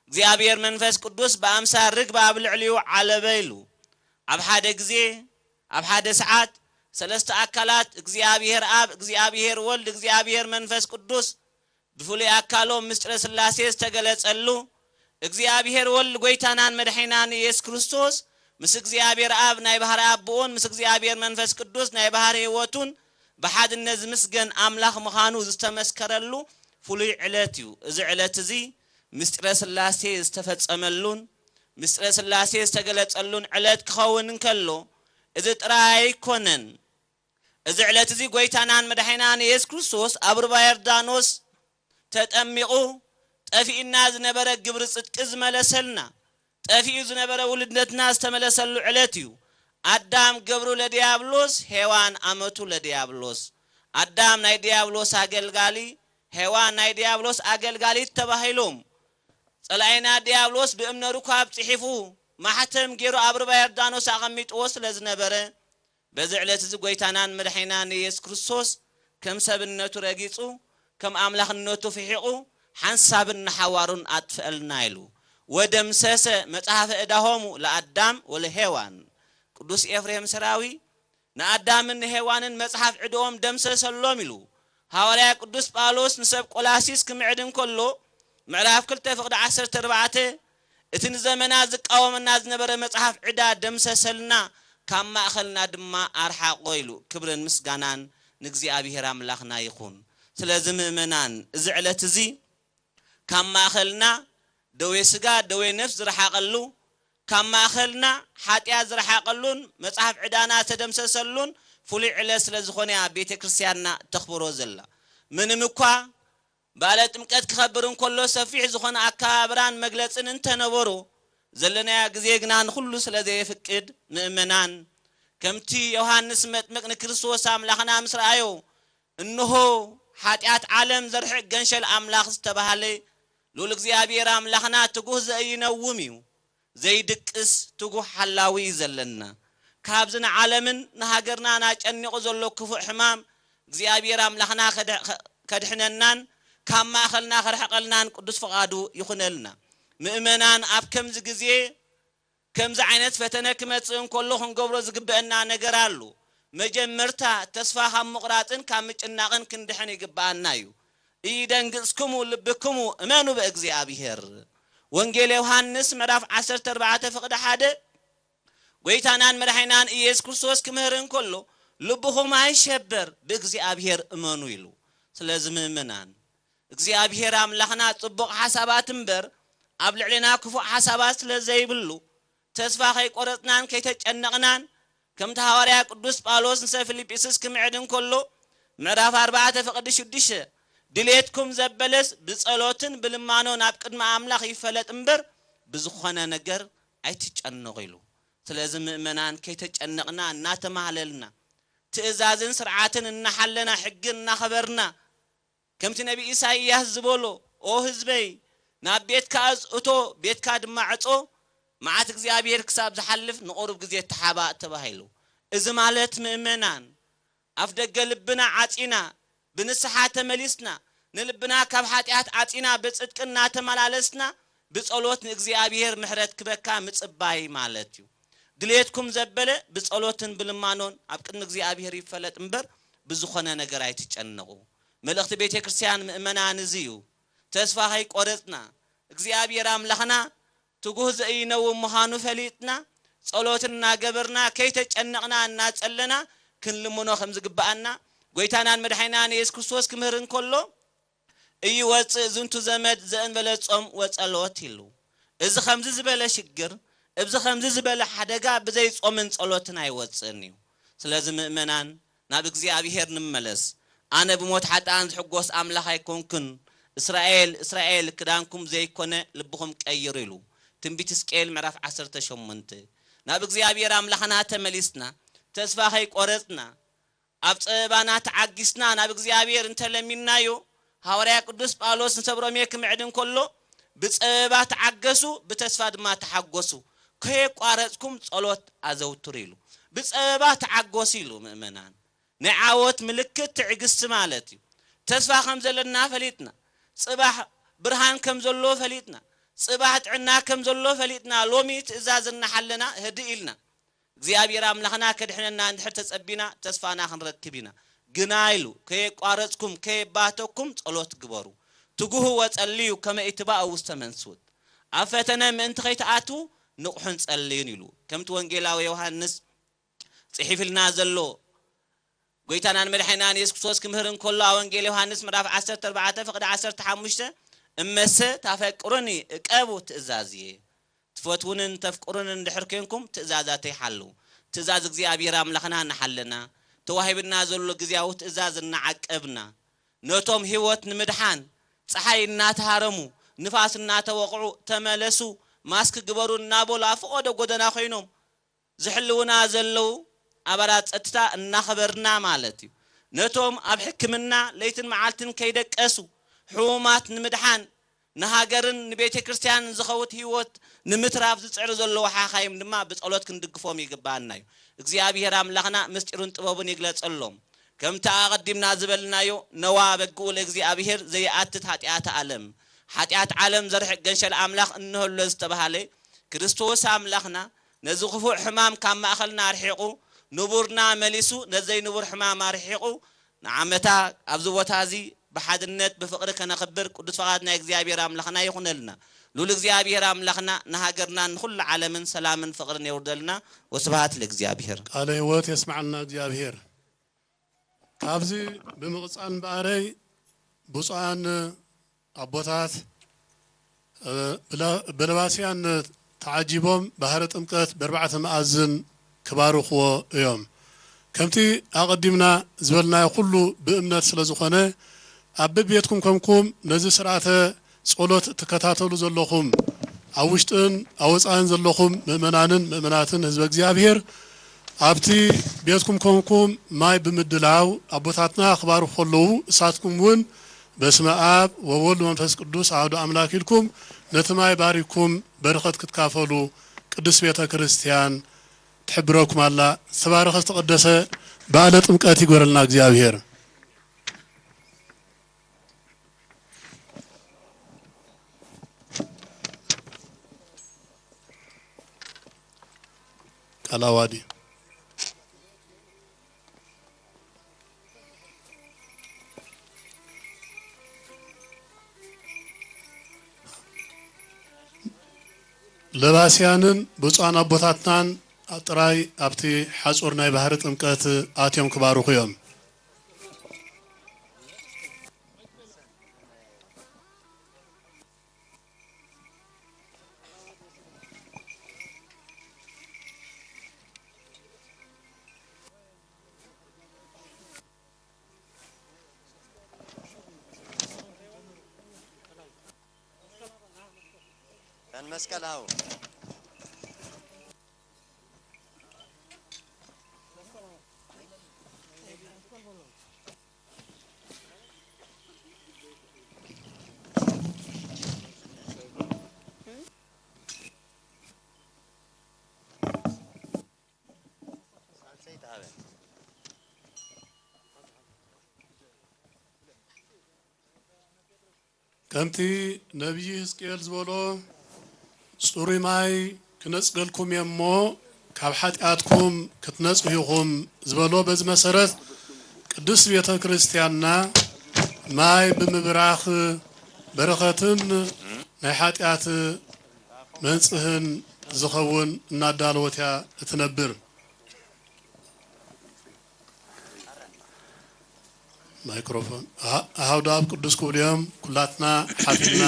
እግዚአብሔር መንፈስ ቅዱስ በአምሳል ርግብ አብ ልዕልዩ ዓለበይሉ አብ ሓደ ግዜ አብ ሓደ ሰዓት ሰለስተ አካላት እግዚአብሔር አብ እግዚአብሔር ወልድ እግዚአብሔር መንፈስ ቅዱስ بفولي أكالو مستر سلاسي استغلصلو እግዚአብሔር ወልድ ጎይታናን መድኃኒናን ኢየሱስ ክርስቶስ ምስ እግዚአብሔር አብ ናይ ባህር አብውን ምስ እግዚአብሔር መንፈስ ቅዱስ ናይ ባህር ህይወቱን በሓድነት ዝምስገን አምላኽ ምኻኑ ዝተመስከረሉ ፍሉይ ዕለት እዩ እዚ ዕለት እዚ ምስጥረ ስላሴ ዝተፈጸመሉን ምስጥረ ስላሴ ዝተገለጸሉን ዕለት ክኸውን እንከሎ እዚ ጥራይ ኮነን እዚ ዕለት እዚ ጎይታናን መድኃኒናን ኢየሱስ ክርስቶስ ኣብ ሩባ ዮርዳኖስ ተጠሚቁ ጠፊእና ዝነበረ ግብር ጽድቅ ዝመለሰልና ጠፊኡ ዝነበረ ውልድነትና ዝተመለሰሉ ዕለት እዩ አዳም ገብሩ ለዲያብሎስ ሔዋን አመቱ ለዲያብሎስ አዳም ናይ ዲያብሎስ አገልጋሊ ሔዋን ናይ ዲያብሎስ አገልጋሊ ተባሂሎም ጸላይና ዲያብሎስ በእምነሩ ካብ ጽሒፉ ማህተም ገይሩ ኣብ ሩባ ዮርዳኖስ አቀሚጥዎ ስለዝነበረ በዚ ዕለት እዚ ጎይታናን መድኃኒናን ኢየሱስ ክርስቶስ ከም ሰብነቱ ረጊጹ كم أملاخ النوتو في حقو حنساب النحوارون أطفئلنا يلو ودمسس متحف إداهمو لأدام ولهيوان قدوس إفريم سراوي نأدام النهيوان متحف عدوهم دمسس اللوميلو هاولايا قدوس بالوس نسب قلاسيس كم عدن كله معراف كل تفقد 14 اتن زمنا زق أوم الناس نبر متحف عدا دمسسلنا كما أخلنا دما أرحاق ويلو كبرن مسقانان نقزي أبي هرام لاخنا يخون سلازم منان زعلت زي كم أخلنا دوي سجا دوي نفس رح أقلو كم أخلنا حتى رح أقلون مصحف عدانا تدمسسلون فلي على سلازخوني بيت كريستياننا تخبروا زلا من مكوا بالت مكت خبرون كله سفيح زخون أكابران مجلسن انت نبرو زلنا جزيجنا نخلو سلازي فكد مؤمنان كمتي يوحنس مطمق نكريستوس أملاخنا مسرأيو إنه حاتيات عالم زرح جنشل أملاخ استبهالي لول እግዚአብሔር أملاخنا تقوه زي نوميو زي دكس تقوه حلاوي زلنا كابزنا عالمن نهاجرنا ناجني قزلو كفو حمام እግዚአብሔር أملاخنا كدحننان كما أخلنا خرحقلنا قدس فقادو يخنلنا مؤمنان أب كم زجزي كم زعينت فتنة كمتسون كله خنقبرو زقبنا نجرالو مجمرتا تسفاهم مقراتن كامج الناقن كندحن يقبعنا يو إيدن قسكمو لبكمو امانو بأግዚአብሔር وانجيل يوحنس مراف 14 فقد حادة ويتانان مرحينان إيس كرسوس كمهرن كله لبهم عيشبر بأግዚአብሔር امانو يلو سلازم منان እግዚአብሔር أملاخنا طبق حسابات مبر قبل علينا كفو حسابات لزي بلو تسفا خي قرطنان كي تجنقنان كم تهواريا قدوس باولوس نسا فيليبيسس كم عدن كله مراف 4 فقد شدش دليتكم زبلس بصلوتن بلمانو ناب قدم أملاخ يفلت امبر بزخونه ነገር አይተጨነቁ ይሉ ስለዚህ ምእመናን كي تجنقنا እናተማለልና ትእዛዝን ስርዓትን እናሐለና ሕግን እናخبرنا كمت نبي إسحاق زبولو أو هزبي نبيت كاز أتو بيت كاد معطو معات እግዚአብሔር كساب زحلف نقرب جزية تحابة تبهيلو إذا مالت مؤمنان أفدق لبنا عاتينا بنسحات مليسنا نلبنا كبحاتيات عاتينا بتصدقنا تملالسنا بصلوت እግዚአብሔር محرت كبكا مصباي مالتيو دليتكم زبله بصلوتن بلمانون أبقن እግዚአብሔር يفلت امبر بزخونه ነገር አይተጨነቁ ملأخت بيت كريستيان مؤمنان زيو تسفا هاي قرطنا እግዚአብሔር أملاخنا تقوه زينو مهانو فليتنا صلوتنا قبرنا كي تجنقنا ناصلنا كن لمنو خمز قبأنا قويتانان مدحينان يس كريستوس كمهرن كله اي وص زنتو زمد زن بلا صوم وصلوت يلو اذا خمز زبله شجر ابز خمز زبله حدقا بزي صومن صلوتنا يوصنيو سلازم مؤمنان ناب እግዚአብሔር نملس أنا بموت حتى أنز حقوس أملاخ يكونكن إسرائيل كدانكم زي كونه لبهم كأيرلو تنبيت سكيل معرف 10 شمنت ناب እግዚአብሔር أملاخنا تمليسنا تسفا هيك قرطنا أبصبانا تعجسنا ناب እግዚአብሔር انت لمينايو حواريا قدوس باولوس نسبرو ميك معدن كله بصبا تعجسو بتسفا دما تحقسو كي قارصكم صلوت ازوتريلو بصبا تعجسيلو مؤمنان نعاوت ملكت تعجس مالتي تسفا خمزلنا فليتنا صباح برهان كم زلو فليتنا صباح عنا كم زلو فليتنا لوميت ازازنا حلنا هدئلنا እግዚአብሔር أملاخنا كدحنا ندحر تصبينا تسفانا خنرتبينا غنايلو كي قارصكم كي باتكم صلوت غبرو تغو وصليو كما اتباع وستمنسوت افتنا من تخيتاتو نقحن صلين يلو كمت وانجيلاو يوحنس صحيف لنا زلو قويتانان مدحينان يسوع كريستوس كمهرن كله وانجيل يوحنس مراف 14 فقد 15 امس تفكرني اقبو تزازيه تفوتونن تفكرون دحركنكم تزازاتي حلو تزاز እግዚአብሔር أملاخنا نحلنا توهبنا زلو غزياو تزاز نعقبنا نوتوم هيوت نمدحان صحينا تهارمو نفاسنا توقعو تملسو ماسك غبرونا بولا فوده غدنا خينوم زحلونا زلو أبرات أتتا نخبرنا مالتي نتوم أب حكمنا ليتن معالتن كيدقسو حومات نمدحان نهاجرن نبيت كريستيان زخوت هيوت نمتراف زصعر زلو حاخايم دما بصلوت كندقفوم يغبانايو እግዚአብሔር أملاخنا مسطرون طبابن يغلصلهم كم تقدمنا زبلنايو نوا بقو ለእግዚአብሔር زياتت ኃጢአት ዓለም ዘርሕ ገንሸል أملاخ انه ለዝተባሃለ ክርስቶስ أملاخنا نزخفو حمام كما أخلنا رحيقو نبورنا مليسو نزي نبور حمام رحيقو نعمتا أبزوتازي بحدنت بفقر كنا خبر قدس فقادنا እግዚአብሔር أملاخنا يخونلنا لول እግዚአብሔር أملاخنا نهاجرنا نخل عالم سلام فقرنا يوردلنا وسبحات لእግዚአብሔር قال هوت يسمعنا እግዚአብሔር كابزي بمقصان باري بوصان أبوتات بلباسيان تعجبهم بهرة أمكت بربعة مأذن كبار خو يوم كمتي أقدمنا زبلنا كله بأمنة سلزخانة أببيتكم كمكم نزل سرعته صلوت تكتاتلو زلخم أوشتن أوصان زلخم مؤمنان مؤمناتن حزب እግዚአብሔር ኣብቲ ቤትኩም ኮንኩም ማይ ብምድላው ኣቦታትና ኣኽባሩ ከለዉ እሳትኩም እውን በስመ አብ ወወልድ ወመንፈስ ቅዱስ አሐዱ አምላክ ኢልኩም ነቲ ማይ ባሪኩም በረኸት ክትካፈሉ ቅዱስ ቤተ ክርስቲያን ትሕብረኩም አላ። ዝተባረኸ ዝተቀደሰ በዓለ ጥምቀት ይጎረልና እግዚአብሔር። ቃላዋዲ ለባስያንን ብፁዓን አቦታትናን ጥራይ ኣብቲ ሓጹር ናይ ባህሪ ጥምቀት ኣትዮም ክባርኹ እዮም። መስቀላው ከምቲ ነቢይ ሕዝቅኤል ዝበሎ ጽሩይ ማይ ክነጽገልኩም እሞ ካብ ኃጢአትኩም ክትነጽሁ ኢኹም ዝበሎ በዚ መሰረት ቅዱስ ቤተ ክርስቲያንና ማይ ብምብራኽ በረኸትን ናይ ኃጢአት መንጽህን ዝኸውን እናዳለወት እያ እትነብር። ማይክሮፎን አሃውዳ አብ ቅዱስ ኩልዮም ኩላትና ሓፊልና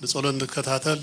ንጸሎት እንከታተል።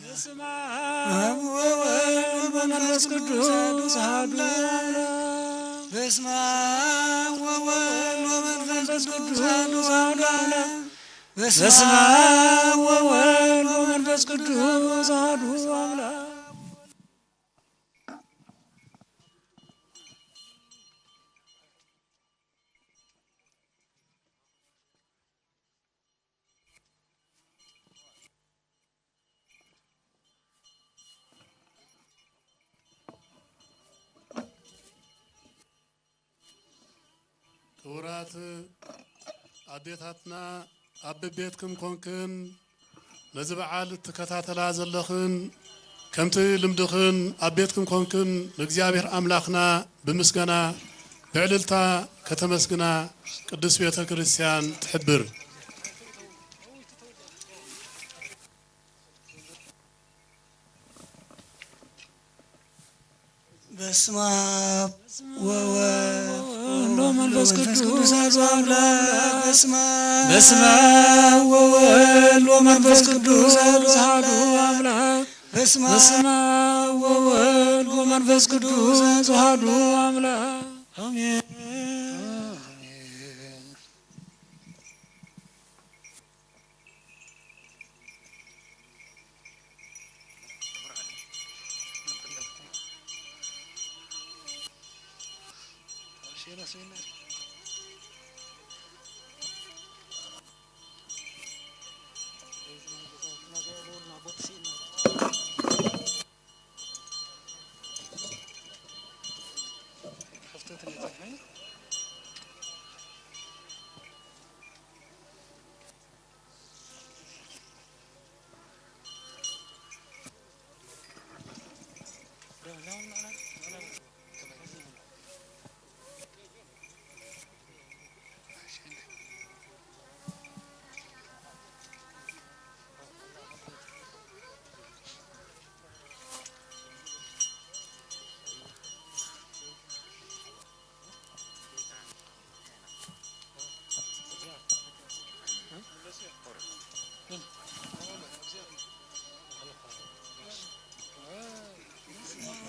በስመ አብ ወወልድ ወመንፈስ ቅዱስ አሐዱ አምላክ በስመ አብ ወወልድ ወመንፈስ ቅዱስ አሐዱ አምላክ በስመ አብ ወወልድ ወመንፈስ ቅዱስ አሐዱ አምላክ ክቡራት አዴታትና ኣብ ቤትኩም ኮንክን ነዚ በዓል ትከታተላ ዘለኽን ከምቲ ልምድኽን ኣብ ቤትኩም ኮንክን ንእግዚአብሔር ኣምላኽና ብምስጋና ብዕልልታ ከተመስግና ቅዱስ ቤተ ክርስቲያን ትሕብር በስመ አብ ወወልድ ወመንፈስ ቅዱስ አሐዱ አምላክ በስመ አብ ወወልድ ወመንፈስ ቅዱስ አሐዱ አምላክ በስመ አብ ወወልድ ወመንፈስ ቅዱስ አሐዱ አምላክ አሜን።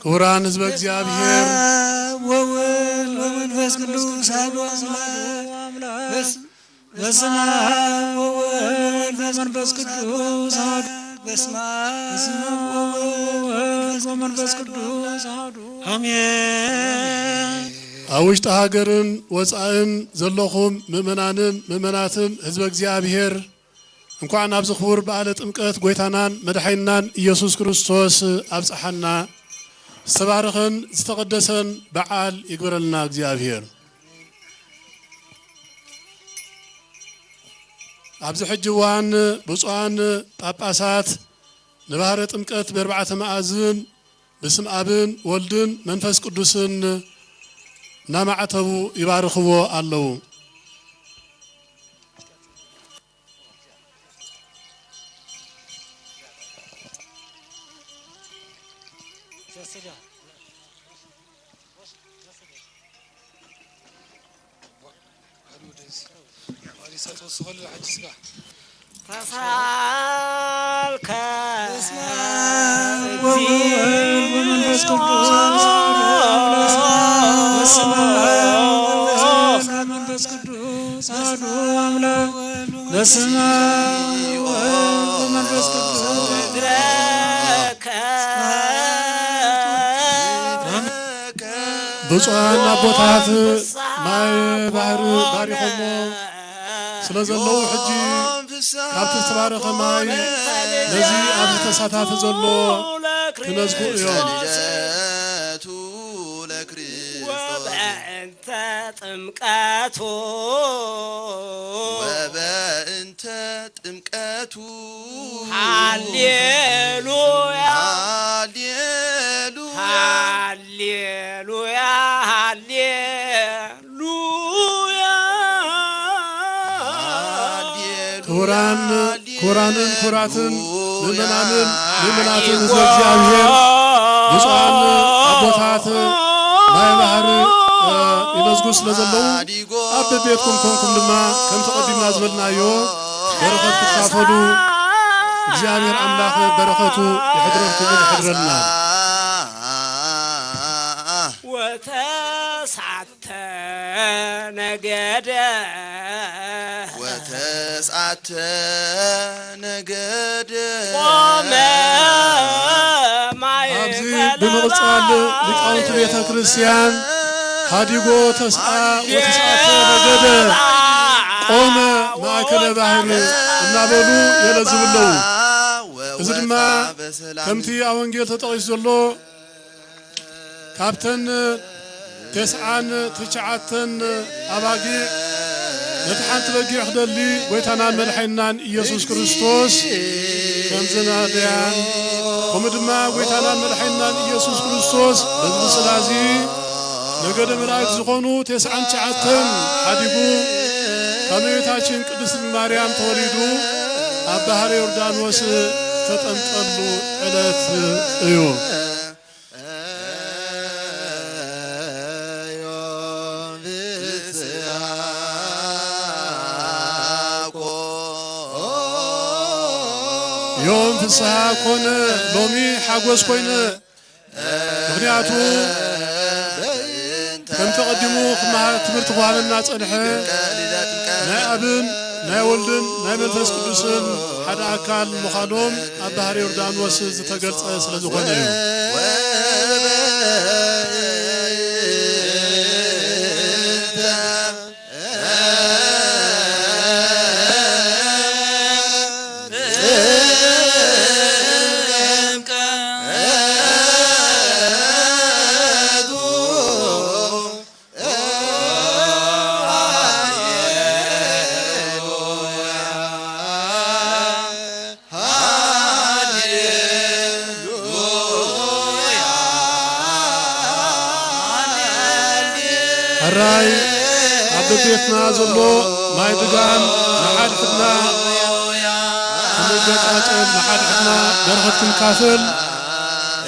ክቡራን ሕዝበ እግዚአብሔር ወወልድ ወመንፈስ ቅዱስ አሐዱ አምላክ በስመ አብ ወወልድ ወመንፈስ ቅዱስ አሐዱ በስመ አብ ወወልድ ወመንፈስ ቅዱስ አሐዱ አሜን። ኣብ ውሽጢ ሃገርን ወፃእን ዘለኹም ምእመናንን ምእመናትን ሕዝበ እግዚአብሔር እንኳን ኣብዚ ክቡር በዓለ ጥምቀት ጎይታናን መድሓኒናን ኢየሱስ ክርስቶስ ኣብፅሓና ዝተባረኸን ዝተቀደሰን በዓል ይግበረልና እግዚአብሔር። ኣብዚ ሕጂ እዋን ብፁዓን ጳጳሳት ንባህረ ጥምቀት ብ4 መዓዝን ብስም ኣብን ወልድን መንፈስ ቅዱስን እናማዕተቡ ይባርኽዎ ኣለዉ። ተሳልከ በስመ አብ ወወልድ ወመንፈስ ቅዱስ አሐዱ አምላክ በስመ አብ ወወልድ ወመንፈስ ቅዱስ ብፁዓን ኣቦታት ማይ ባህሪ ባሪኾሞ ስለ ዘለዉ ሕጂ ካብቲ ዝተባረኸ ማይ ነዚ ኣብ ተሳታፊ ዘሎ ክነዝጉ እዮም። ወበእንተ ጥምቀቱ ሃሌሉያ ሃሌሉያ ሃሌሉያ ሃሌሉያ ክቡራንን ኩራትን ምእመናንን ምእመናትን ሕዝበ እግዚአብሔር ብፁዓን ኣቦታት ማይ ባህሪ ይመዝጉ ስለ ዘለዉ ኣብ ቤትኩም ኮንኩም ድማ ከም ተቐዲምና ዝበልናዮ በረከት ተካፈሉ እግዚአብሔር አምላክ በረከቱ ይሕድረኩም ይሕድረና ወተስዓተ ነገደ ወተስዓተ ነገደ ቆመ ኣብዚ ብምቕፃል ሊቃውንቲ ቤተ ክርስቲያን ሃዲጎ ተስዓ ወተስዓተ ነገደ ቆመ ማእከለ ባሕር እናበሉ የለዝብለው እዚ ድማ ከምቲ ኣብ ወንጌል ተጠቒሱ ዘሎ ካብተን ተስዓን ትሽዓተን ኣባጊዕ ነቲ ሓንቲ በጊዕ ክደሊ ጎይታናን መድሓኒናን ኢየሱስ ክርስቶስ ከም ዝናድያን ከምኡ ድማ ጎይታናን መድሓኒናን ኢየሱስ ክርስቶስ በዚ ምስሊ እዚ ነገደ መላእክት ዝኾኑ ተስዓን ትሽዓተን ሓዲጉ ካብ እመቤታችን ቅድስት ማርያም ተወሊዱ ኣብ ባሕሪ ዮርዳኖስ ተጠምቀሉ ዕለት እዩ يوم في الصحة كون لومي حقوس كون مغنياتو كم تقدموا كما تمرت قوانا الناس أنحي ناي أبن ناي ولدن ناي منفس قدسن حدا أكال مخانوم أبهاري وردان وسز تقلت سلزو خانيو الراي عبد بيتنا زلو ما يدقان محاد حدنا كمجد أجل محاد حدنا درختكم كافل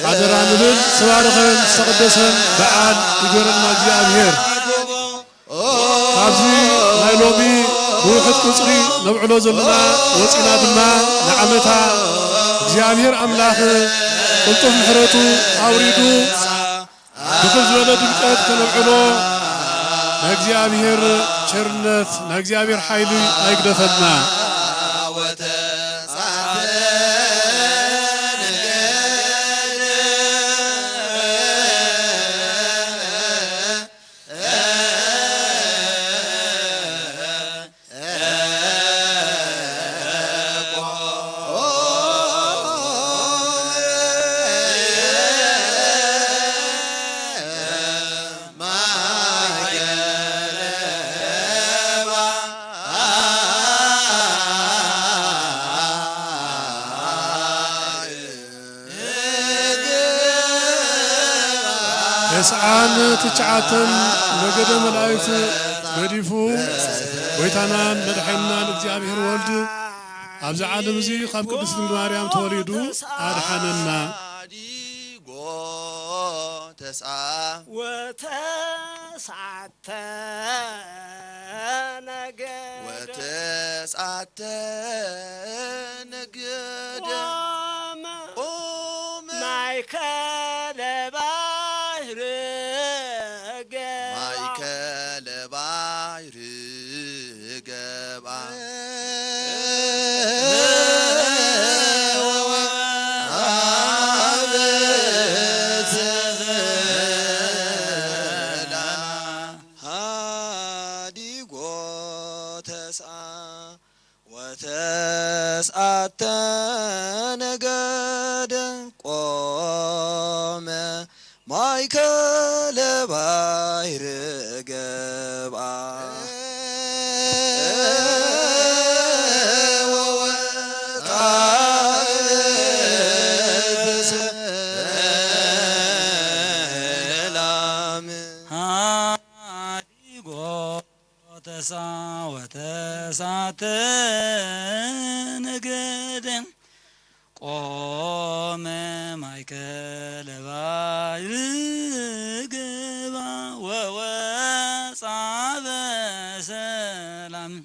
عدرا نبل سوارخن استقدسن بعد يقرنا እግዚአብሔር ካብዚ ናይ ሎሚ ብውሕድ ቁፅሪ ነብዕሎ ዘለና ወፂና ድማ ንዓመታ እግዚአብሔር ኣምላኽ ቅልጡፍ ምሕረቱ ኣውሪዱ ብክል ዝበለ ድምቀት ከነብዕሎ እግዚአብሔር ቸርነት እግዚአብሔር ኃይል አይግደፈና تسعان تشعاتن نجد ملايف بديفو ويتانان مدحينان እግዚአብሔር ወልድ ኣብዚ ዓለም እዚ ካብ ቅድስት ድንግል ማርያም ተወሊዱ አድሓነና تسعة وتسعة نجد وتسعة نجد قوم مايكل باهر مايكل باهر جبع وتسعة نجد قوم مايكل باهر جبع وتسعة نجد قوم مايكل باهر جبع ووسع بسلام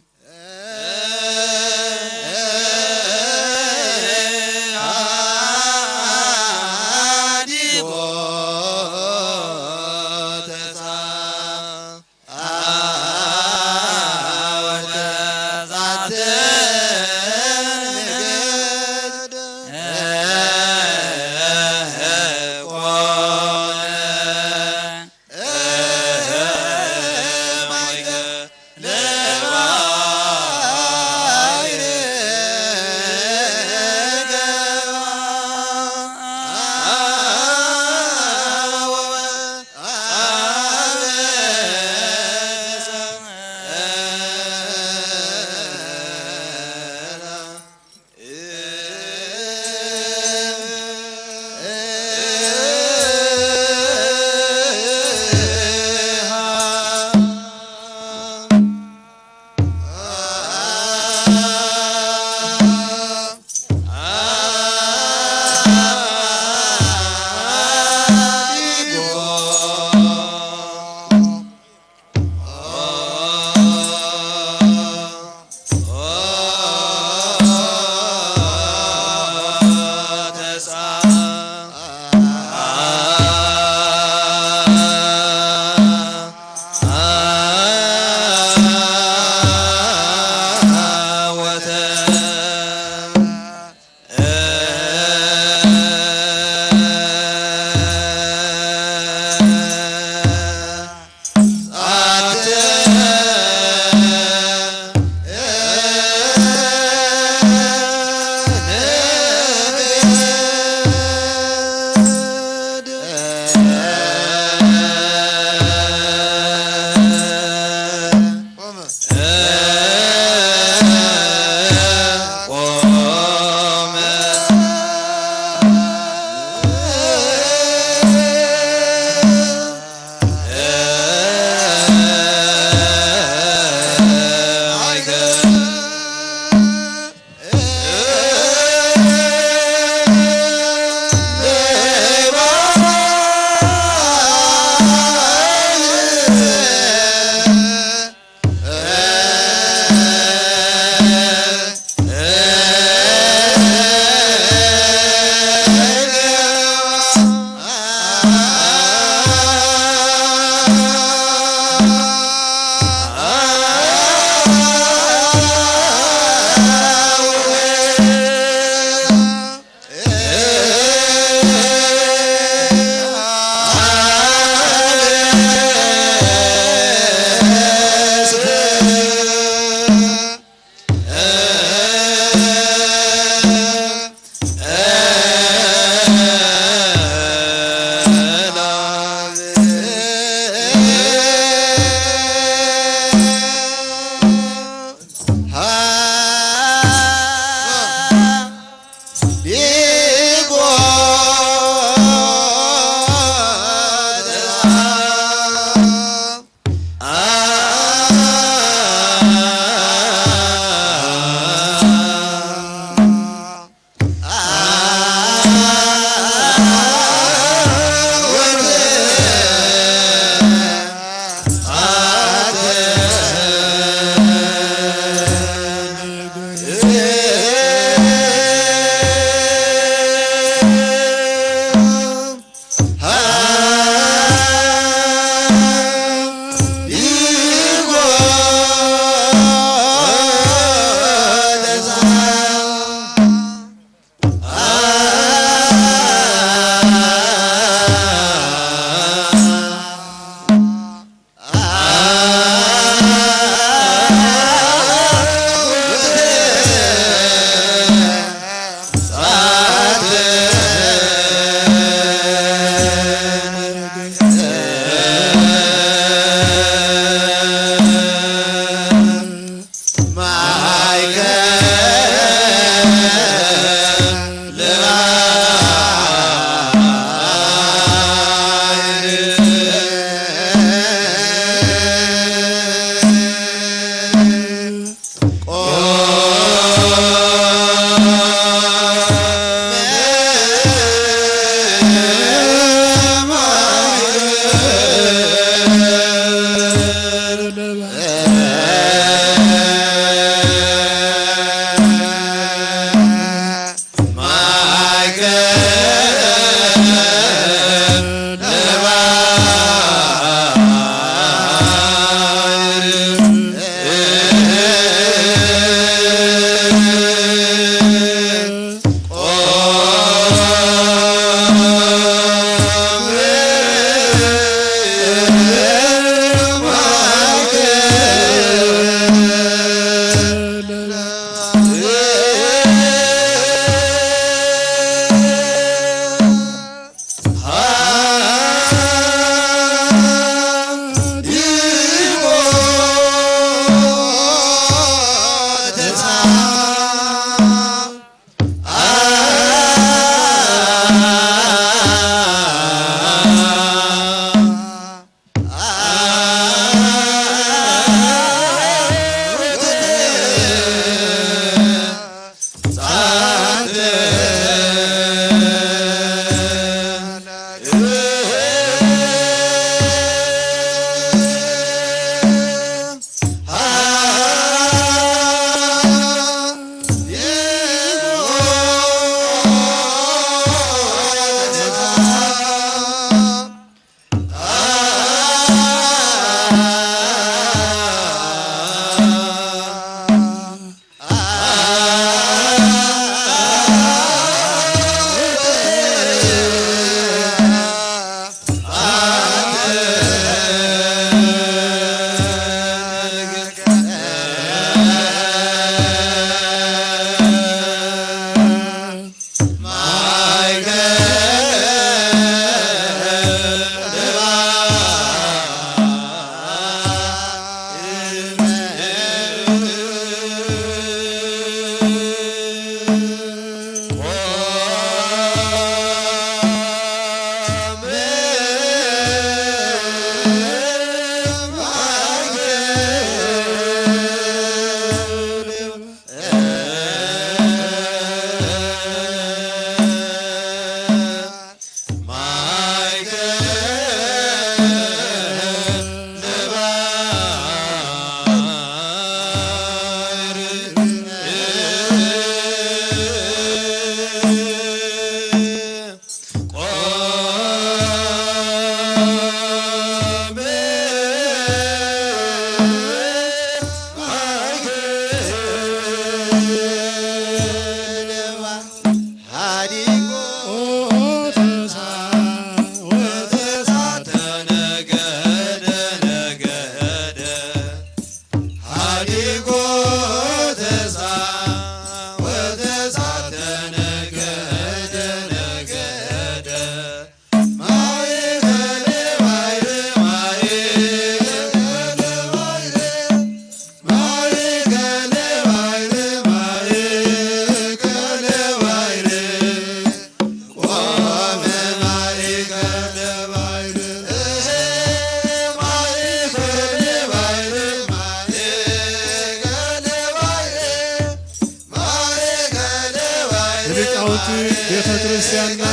ሊቃውንቲ ቤተ ክርስቲያንና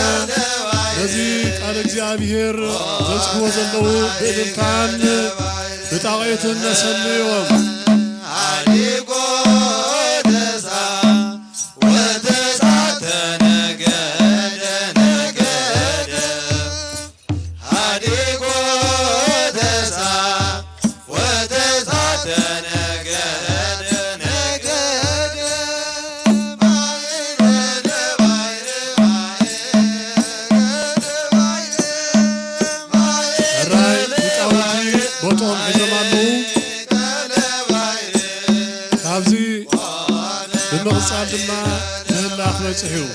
በዚህ ቃል እግዚአብሔር ዘጽፎ ዘለው ብእልልታን ብጣቂትን ነሰልዮም አዲጎ ተሳ ወተሳተ ነገደ ነገደ አዲጎ ተሳ ወተሳተ ነገደ ነገደ ባይረደ ባይረ ራይ ሊቃውንቲ ቦቶም ሒዞማሉ ካብዚ ብምቕፃል ድማ ምህላ ክበፅሕ እዩ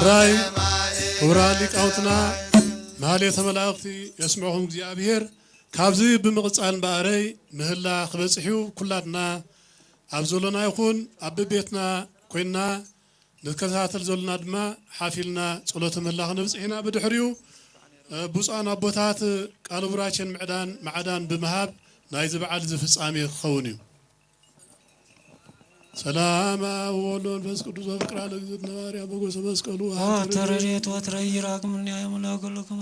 ራይ ክቡራን ሊቃውንትና ማህሌተ መላእኽቲ የስምዖም እግዚአብሔር ካብዚ ብምቕፃል እምበኣረይ ምህላ ክበፅሕ እዩ ኩላትና ኣብ ዘሎና ይኹን ኣብ ቤትና ኮይና ንከታተል ዘለና ድማ ሓፊልና ጸሎተ ምህላ ክንብፅሕ ኢና ብድሕሪኡ ብፁዓን ኣቦታት ቃል ቡራችን ማዕዳን ብምሃብ ናይዚ በዓል ዝፍጻሜ ክኸውን እዩ ሰላም አብ ወወልድ ወመንፈስ ቅዱስ ወፍቅር ለእግዝእትነ ማርያም በጎሰ መስቀሉ ተረድኤት ወትረይ ይራግምኒ ያመላከለክማ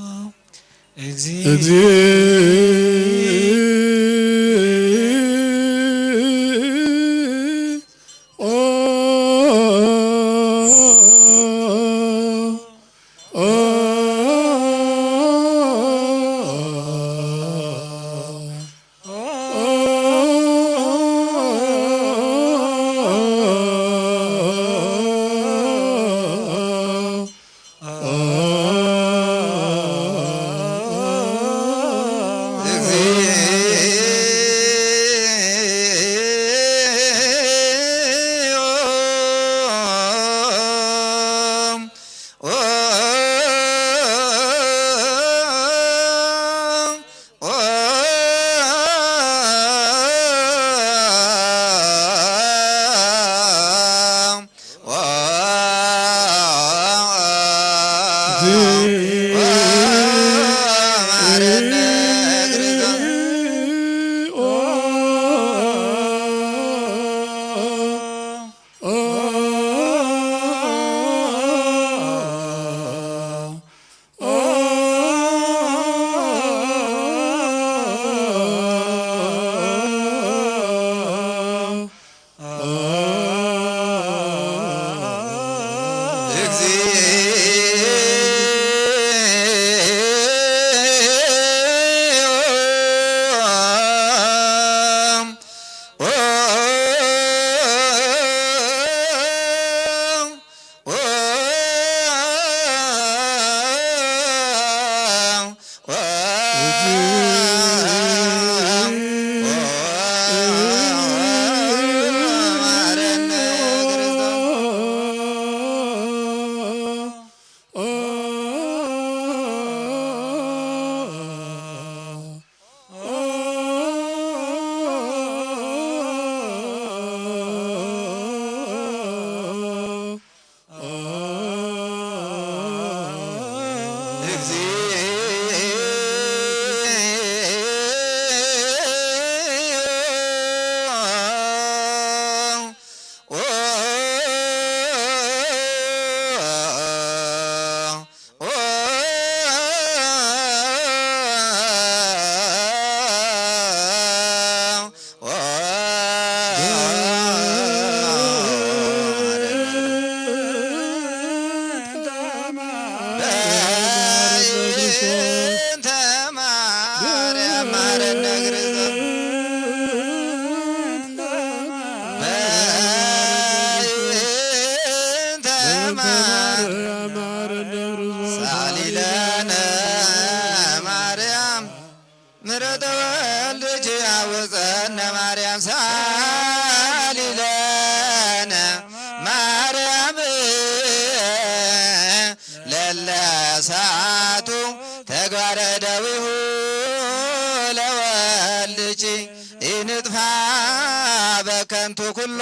በከንቱ ኩሎ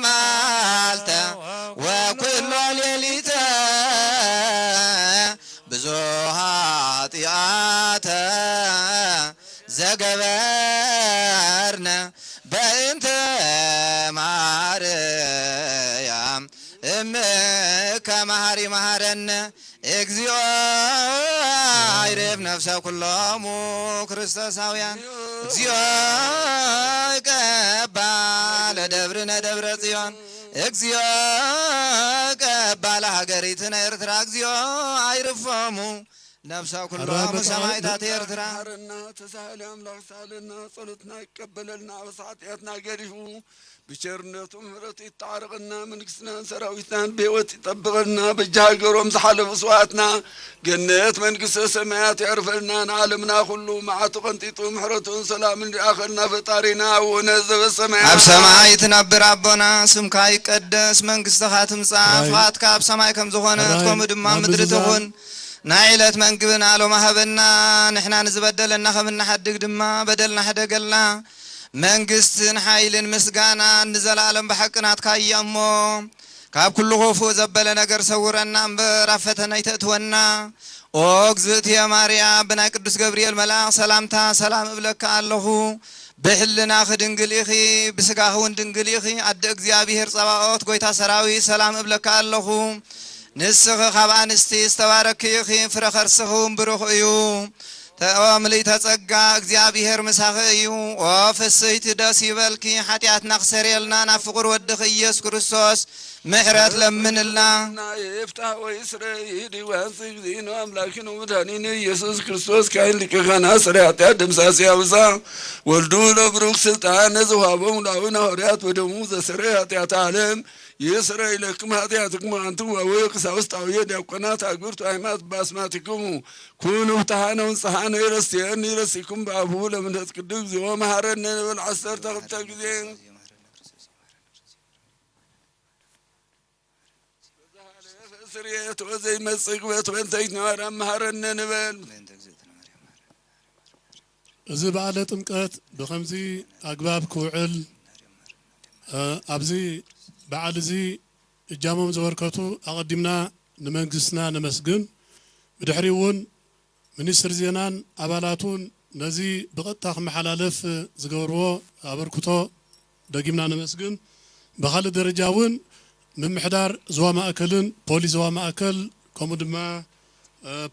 ማልተ ወኩሎ ሌሊተ ገበርነ በእንተ ማርያም ከመሃሪ መሃረነ እግዚኦ አይረፍ ነፍሰ ኩሎሙ ክርስቶሳውያን እግዚኦ ቀባ ለደብርነ ደብረ ጽዮን እግዚኦ ቀባ ለሀገሪትነ ኤርትራ እግዚኦ አይርፎሙ ነፍሰ ኩሎሙ ሰማዕታት ኤርትራ ሐረና ተሳለ አምላክ ሳለና ጸሎትና ይቀበለልና በሰዓትያትና ገሪፉ بشرنة مهرت يتعرقنا من كسنا سراويتنا بيوت يطبقنا بجاقرهم زحلف صواتنا جنات من كس سمايات يعرفنا عالمنا كله مع تقنطيتو محرتون سلام لآخرنا فطارنا ونزل السماء أب سماي تنبر ربنا سمك يقدس من كستخات مصاف فاتك أب سماي كم زخونة تقوم دما مدرتهون نايلت من قبنا لو مهبنا نحنا نزبدلنا خمنا حدق دما بدلنا حدقلنا መንግስትን ኃይልን ምስጋናን ንዘላለም በሐቅናት ካያሞ ካብ ኩሉ ሆፎ ዘበለ ነገር ሰውረና እምበር አፈተና ይተትወና ኦ እግዝእትየ ማርያም ብናይ ቅዱስ ገብርኤል መልአክ ሰላምታ ሰላም እብለካ ኣለኹ ብሕልና ድንግል ኢኺ ብስጋህ እውን ድንግል ኢኺ አደ እግዚአብሔር ጸባኦት ጎይታ ሰራዊት ሰላም እብለካ ኣለኹ ንስኺ ካብ አንስቲ ዝተባረክ ኢኺ ፍረ ከርስኹም ብሩኽ እዩ ተአምሊ ተጸጋ እግዚአብሔር መሳኺዩ ወፍስይት ደስ ይበልኪ ኃጢአትና ክሰሪልና ናፍቁር ወድኽ ኢየሱስ ክርስቶስ ምሕረት ለምንልና ይፍታህ ወይስረይ ወንጽግ ዚኖ አምላክን ወመድኃኒነ ኢየሱስ ክርስቶስ ካይል ሊቀኻና ሰሪያት ደምሳስ ያብዛ ወልዱ ለብሩክ ስልጣን ዘዋበው ላውና ሆሪያት ወደሙ ዘሰሪያት ዓለም يسرى لكم هاتياتكم أنتم وقساوس طاوية ديقنات أقرت أحمات باسماتكم كونوا افتحانا ونصحانا يرسيكم بأبولا من تتكدوك زوا مهارنا والعصر تغبتك زين سريات وزي مسك وتبنتك نوارا مهارنا نبال إذا بعد تمكات بخمسي أقباب كوعل أبزي بعد زي الجامعة زوركاتو أقدمنا نمنجسنا نمسجن بدحريون منستر زينان أبالاتون نزي بقطع محلالف زجورو أبركتو دقيمنا نمسجن بخال درجاون من محدار زوام أكلن بوليس زوام أكل كومودما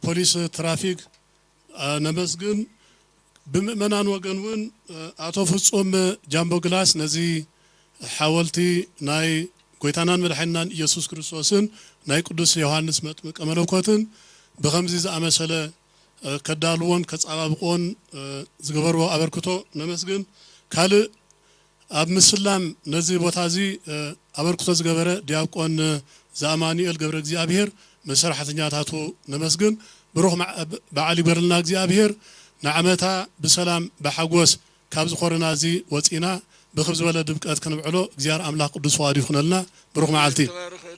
بوليس ترافيك نمسجن بمنان وجنون أطوفصهم جامبو جلاس نزي حاولتي ناي قويتانان مدحنان يسوع كريستوسن ناي قدوس يوحنس مطمق ملكوتن بخمزي زعمسله كدالون كصابقون زغبرو ابركتو نمسግን ካል ኣብ ምስላም ነዚ ቦታዚ አበርክቶ ዝገበረ ዲያቆን ዛማኒኤል ገብረ እግዚአብሔር መስራሕተኛታቱ ነመስግን ብሩኽ በዓል ይበርልና እግዚአብሔር ንዓመታ በሰላም በሐጎስ ካብ ዝኮረና እዚ ወፂና بخبز ولا دبكات كان بعلو زيار أملاك قدس وادي خنلنا بروح معالتي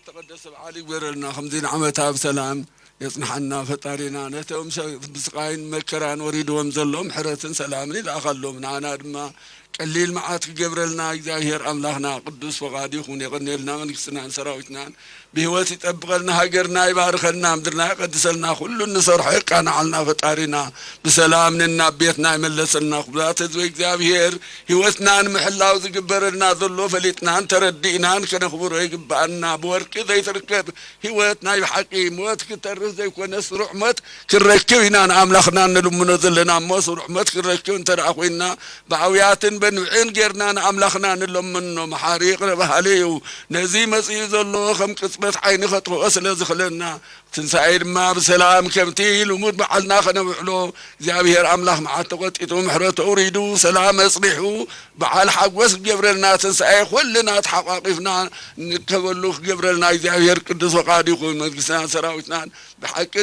تقدس بعلي برلنا 50 عامتها بسلام يصنحنا فطارنا نتهم بسقاين مكران وريدهم زلهم حرة سلام للأخلهم معنا دما قليل معات جبرلنا زاهر أملاكنا قدس وغادي خون يغنيلنا ونكسنا سراوتنا بهوتي تبغلنا هاجرنا يباركنا مدرنا قدسلنا كل النصر حقنا علنا فطارنا بسلام لنا بيتنا يملسنا قبلات زوج زاهر هوتنا محلاو زجبرنا ظلوا فليتنا تردينا كنخبر يقبعنا بورك ذي تركب هوتنا يحقيم وتكتر زي كون رحمت كركبنا أملاكنا نلمنا ظلنا موس رحمت كركب ترعوينا بعويات بنوعين غيرنا أملاكنا نلمنا محاريق بحاليو نزي مسيز الله خم قسمت عين خطو أصل زخلنا تنسعيد ما بسلام كمتيل ومد بعلنا خنا وحلو زابير أملاك مع تقطيتو محرت أريدو سلام يصلحو بعل حقوس جبرلنا تنسعي كلنا تحققنا نكبلو جبرلنا زابير قدس وقادي خو مجلسنا سراوتنا بحق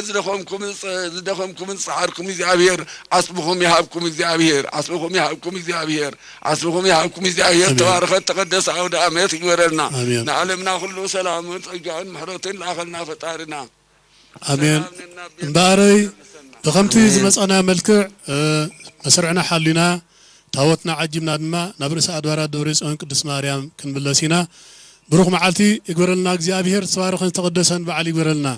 زدخمكم صحاركم زابير عصبكم يهابكم زابير عصبكم يهابكم زابير عصبكم يهابكم زابير تبارك تقدس عود أميت جبرلنا نعلمنا كله سلام ونتقان محرتين لأخلنا فطارنا آمين مباري بخمتي زمصنا ملكع مسرعنا حلنا تاوتنا عجبنا دما نبرس أدوار دوريس أن قدس مريم كنبلسينا بروح معالتي يقبرلنا እግዚአብሔር ተባረከን ተቀደሰን በዓል ይግበረልና